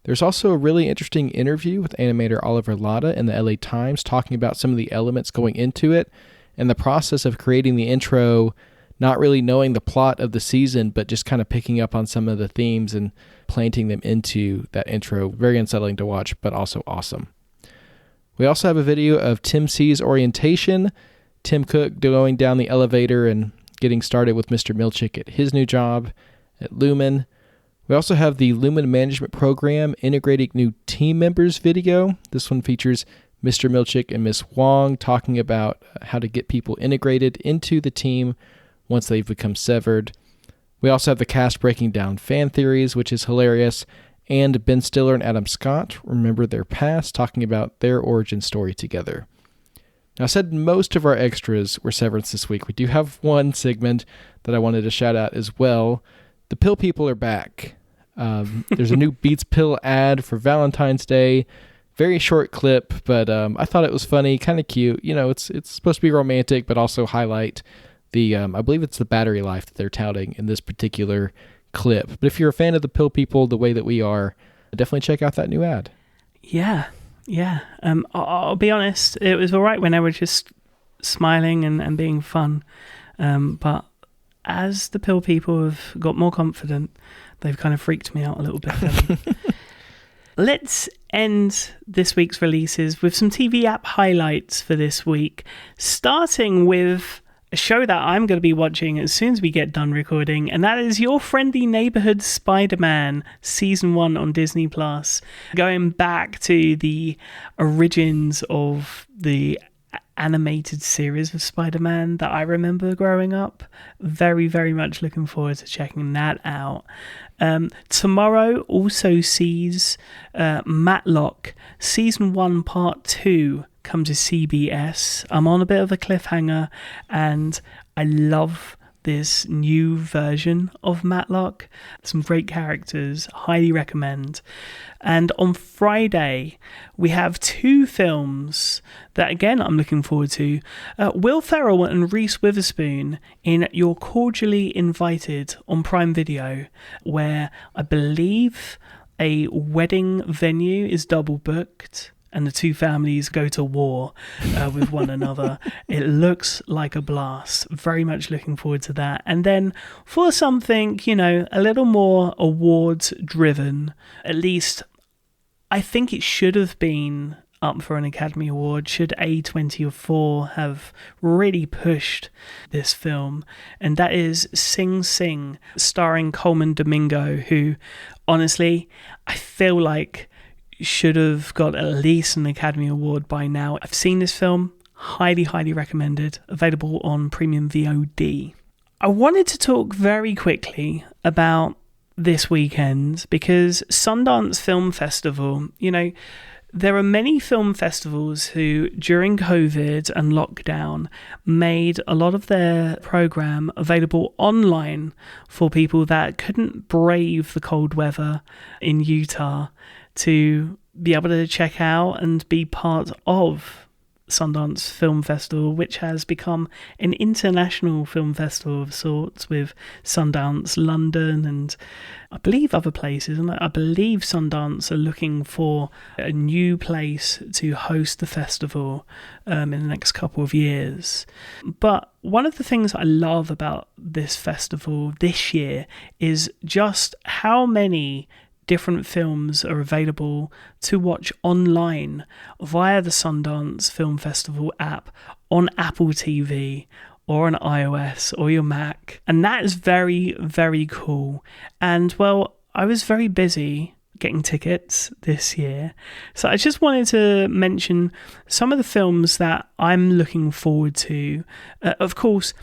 There's also a really interesting interview with animator Oliver Latta in the LA Times talking about some of the elements going into it and the process of creating the intro, not really knowing the plot of the season, but just kind of picking up on some of the themes and planting them into that intro. Very unsettling to watch, but also awesome. We also have a video of Tim C's orientation, Tim Cook going down the elevator and getting started with Mr. Milchick at his new job at Lumen. We also have the Lumen Management Program integrating new team members video. This one features Mr. Milchick and Miss Wong talking about how to get people integrated into the team once they've become severed. We also have the cast breaking down fan theories, which is hilarious, and Ben Stiller and Adam Scott remember their past, talking about their origin story together. Now, I said most of our extras were Severance this week. We do have one segment that I wanted to shout out as well. The Pill People are back. There's a new Beats Pill ad for Valentine's Day. Very short clip, but I thought it was funny, kind of cute. It's supposed to be romantic, but also highlight the, I believe it's the battery life that they're touting in this particular clip. But if you're a fan of the Pill People the way that we are, definitely check out that new ad. Yeah. I'll be honest, it was all right when they were just smiling and being fun. But as the Pill People have got more confident, they've kind of freaked me out a little bit. Let's end this week's releases with some TV app highlights for this week, starting with a show that I'm going to be watching as soon as we get done recording, and that is Your Friendly Neighborhood Spider-Man Season 1 on Disney+. Going back to the origins of the animated series of Spider-Man that I remember growing up. Very, very much looking forward to checking that out. Tomorrow also sees Matlock Season 1 Part 2 come to CBS. I'm on a bit of a cliffhanger, and I love this new version of Matlock. Some great characters, highly recommend. And on Friday, we have 2 films that, again, I'm looking forward to. Will Ferrell and Reese Witherspoon in You're Cordially Invited on Prime Video, where I believe a wedding venue is double booked and the 2 families go to war with one another. It looks like a blast. Very much looking forward to that. And then for something, a little more awards driven, at least I think it should have been up for an Academy Award should A24 have really pushed this film, and that is Sing Sing, starring Coleman Domingo, who honestly I feel like should have got at least an Academy Award by now. I've seen this film, highly recommended, available on premium VOD. I wanted to talk very quickly about this weekend because Sundance Film Festival, there are many film festivals who, during COVID and lockdown, made a lot of their program available online for people that couldn't brave the cold weather in Utah to be able to check out and be part of Sundance Film Festival, which has become an international film festival of sorts with Sundance London and I believe other places. And I believe Sundance are looking for a new place to host the festival in the next couple of years. But one of the things I love about this festival this year is just how many different films are available to watch online via the Sundance Film Festival app on Apple TV or on iOS or your Mac. And that is very cool. And well, I was very busy getting tickets this year, so I just wanted to mention some of the films that I'm looking forward to. Of course,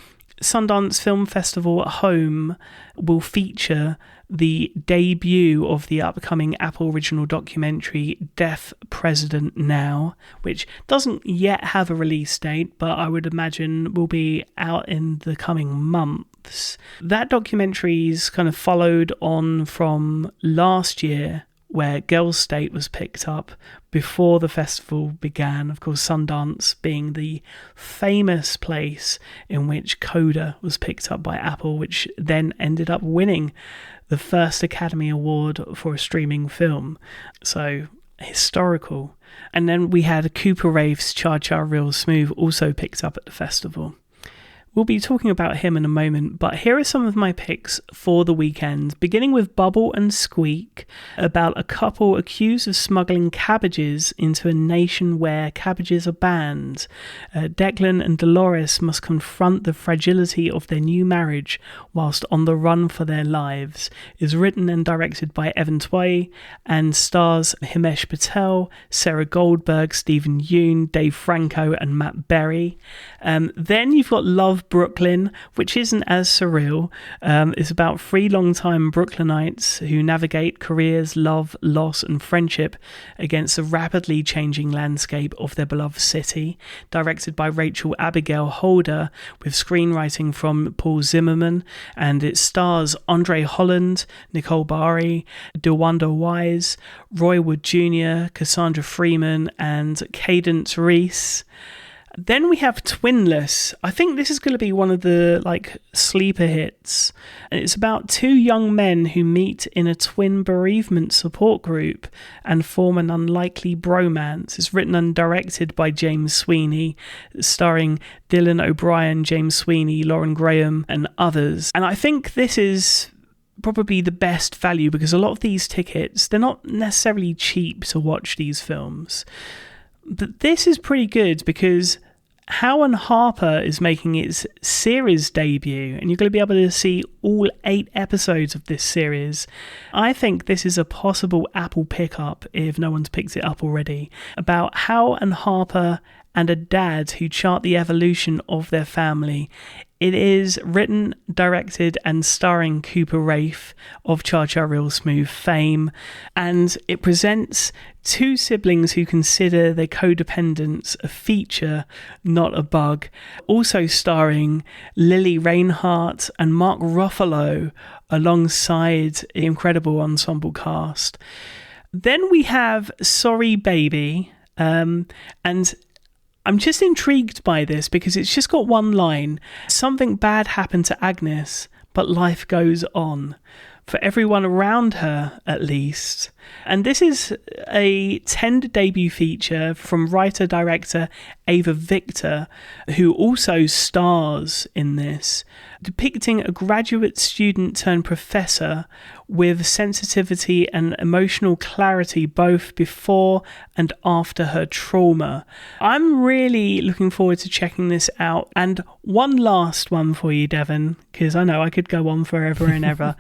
Sundance Film Festival at home will feature the debut of the upcoming Apple original documentary Deaf President Now, which doesn't yet have a release date, but I would imagine will be out in the coming months. That documentary's kind of followed on from last year, where Girls State was picked up before the festival began. Of course, Sundance being the famous place in which Coda was picked up by Apple, which then ended up winning the first Academy Award for a streaming film. So historical. And then we had Cooper Raiff's Cha Cha Real Smooth also picked up at the festival. We'll be talking about him in a moment, but here are some of my picks for the weekend, beginning with Bubble and Squeak, about a couple accused of smuggling cabbages into a nation where cabbages are banned. Declan and Dolores must confront the fragility of their new marriage whilst on the run for their lives. Is written and directed by Evan Tway and stars Himesh Patel, Sarah Goldberg, Stephen Yeun, Dave Franco and Matt Berry. Then you've got Love Brooklyn, which isn't as surreal. It's about 3 long-time Brooklynites who navigate careers, love, loss and friendship against the rapidly changing landscape of their beloved city. Directed by Rachel Abigail Holder with screenwriting from Paul Zimmerman, and it stars Andre Holland, Nicole Bari, DeWanda Wise, Roy Wood Jr., Cassandra Freeman and Cadence Reese. Then we have Twinless. I think this is going to be one of the sleeper hits. And it's about 2 young men who meet in a twin bereavement support group and form an unlikely bromance. It's written and directed by James Sweeney, starring Dylan O'Brien, James Sweeney, Lauren Graham and others. And I think this is probably the best value because a lot of these tickets, they're not necessarily cheap to watch these films. But this is pretty good because How & Harper is making its series debut and you're going to be able to see all 8 episodes of this series. I think this is a possible Apple pickup if no one's picked it up already, about How & Harper and a dad who chart the evolution of their family. It is written, directed, and starring Cooper Raiff of Cha Cha Real Smooth fame, and it presents two siblings who consider their codependence a feature, not a bug. Also starring Lily Reinhart and Mark Ruffalo alongside the incredible ensemble cast. Then we have Sorry Baby, and I'm just intrigued by this because it's just got one line. Something bad happened to Agnes, but life goes on. For everyone around her, at least. And this is a tender debut feature from writer-director Ava Victor, who also stars in this, depicting a graduate student turned professor with sensitivity and emotional clarity both before and after her trauma. I'm really looking forward to checking this out. And one last one for you, Devon, because I know I could go on forever and ever,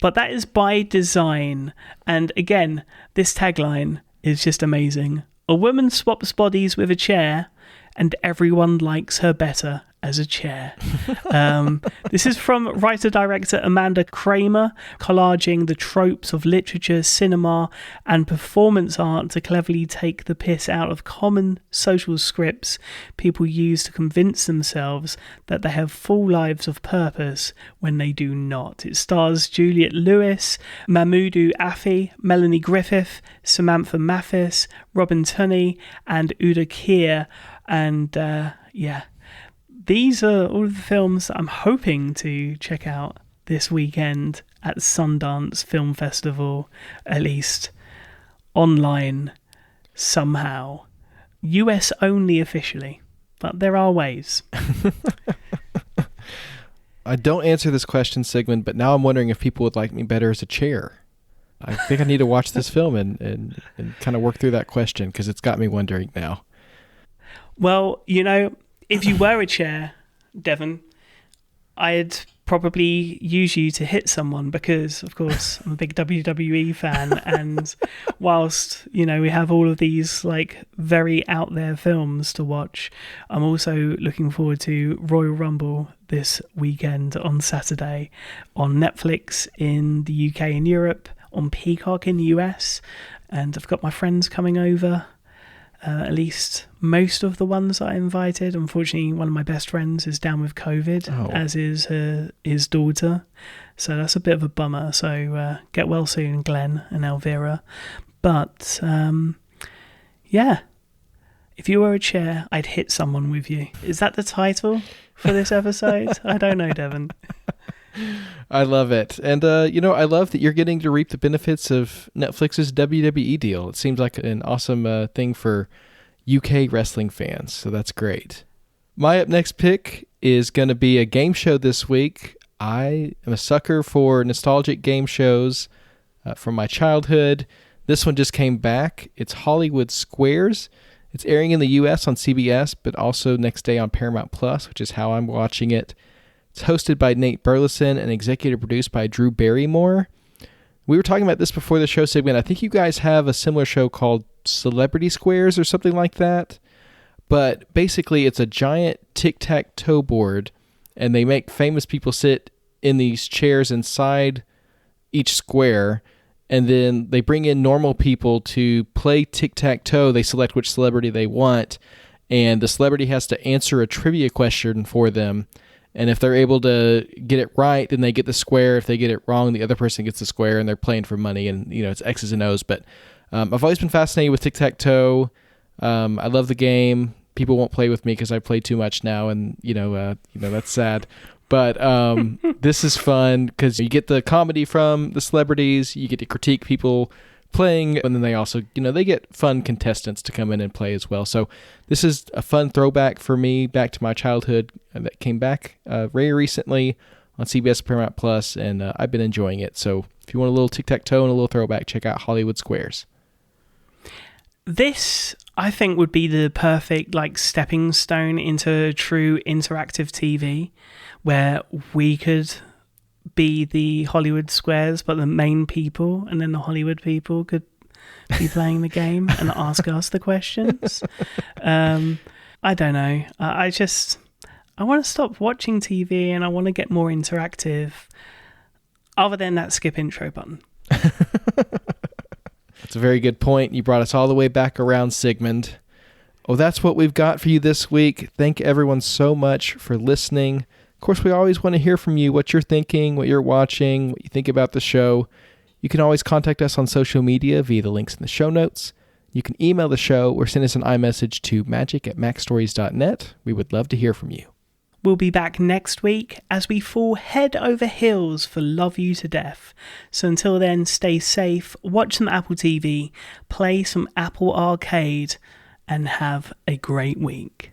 but that is By Design. And again, this tagline is just amazing. A woman swaps bodies with a chair, and everyone likes her better as a chair. This is from writer-director Amanda Kramer, collaging the tropes of literature, cinema, and performance art to cleverly take the piss out of common social scripts people use to convince themselves that they have full lives of purpose when they do not. It stars Juliette Lewis, Mahmoudou Afi, Melanie Griffith, Samantha Mathis, Robin Tunney, and Uda Kier. And these are all of the films that I'm hoping to check out this weekend at Sundance Film Festival, at least online somehow. US only officially, but there are ways. I don't answer this question, Sigmund, but now I'm wondering if people would like me better as a chair. I think I need to watch this film and kind of work through that question because it's got me wondering now. Well, if you were a chair, Devon, I'd probably use you to hit someone because, of course, I'm a big WWE fan. And whilst, we have all of these very out there films to watch, I'm also looking forward to Royal Rumble this weekend on Saturday on Netflix in the UK and Europe, on Peacock in the US. And I've got my friends coming over. At least most of the ones I invited. Unfortunately, one of my best friends is down with COVID, as is his daughter. So that's a bit of a bummer. So get well soon, Glenn and Elvira. But if you were a chair, I'd hit someone with you. Is that the title for this episode? I don't know, Devon. I love it. And, I love that you're getting to reap the benefits of Netflix's WWE deal. It seems like an awesome thing for UK wrestling fans, so that's great. My up next pick is going to be a game show this week. I am a sucker for nostalgic game shows from my childhood. This one just came back. It's Hollywood Squares. It's airing in the US on CBS, but also next day on Paramount Plus, which is how I'm watching it. It's hosted by Nate Burleson and executive produced by Drew Barrymore. We were talking about this before the show segment. I think you guys have a similar show called Celebrity Squares or something like that. But basically, it's a giant tic-tac-toe board, and they make famous people sit in these chairs inside each square, and then they bring in normal people to play tic-tac-toe. They select which celebrity they want, and the celebrity has to answer a trivia question for them. And if they're able to get it right, then they get the square. If they get it wrong, the other person gets the square, and they're playing for money. And, it's X's and O's. But I've always been fascinated with tic-tac-toe. I love the game. People won't play with me because I play too much now, and, that's sad. But this is fun because you get the comedy from the celebrities. You get to critique people playing, and then they also, they get fun contestants to come in and play as well. So this is a fun throwback for me back to my childhood that came back very recently on CBS Paramount Plus, and I've been enjoying it. So if you want a little tic-tac-toe and a little throwback, check out Hollywood Squares. This, I think, would be the perfect stepping stone into true interactive TV, where we could be the Hollywood Squares, but the main people, and then the Hollywood people could be playing the game and ask us the questions. I don't know. I want to stop watching TV and I want to get more interactive. Other than that skip intro button. That's a very good point. You brought us all the way back around, Sigmund. Well, that's what we've got for you this week. Thank everyone so much for listening. Of course, we always want to hear from you, what you're thinking, what you're watching, what you think about the show. You can always contact us on social media via the links in the show notes. You can email the show or send us an iMessage to magic@macstories.net. We would love to hear from you. We'll be back next week as we fall head over heels for Love You to Death. So until then, stay safe, watch some Apple TV, play some Apple Arcade, and have a great week.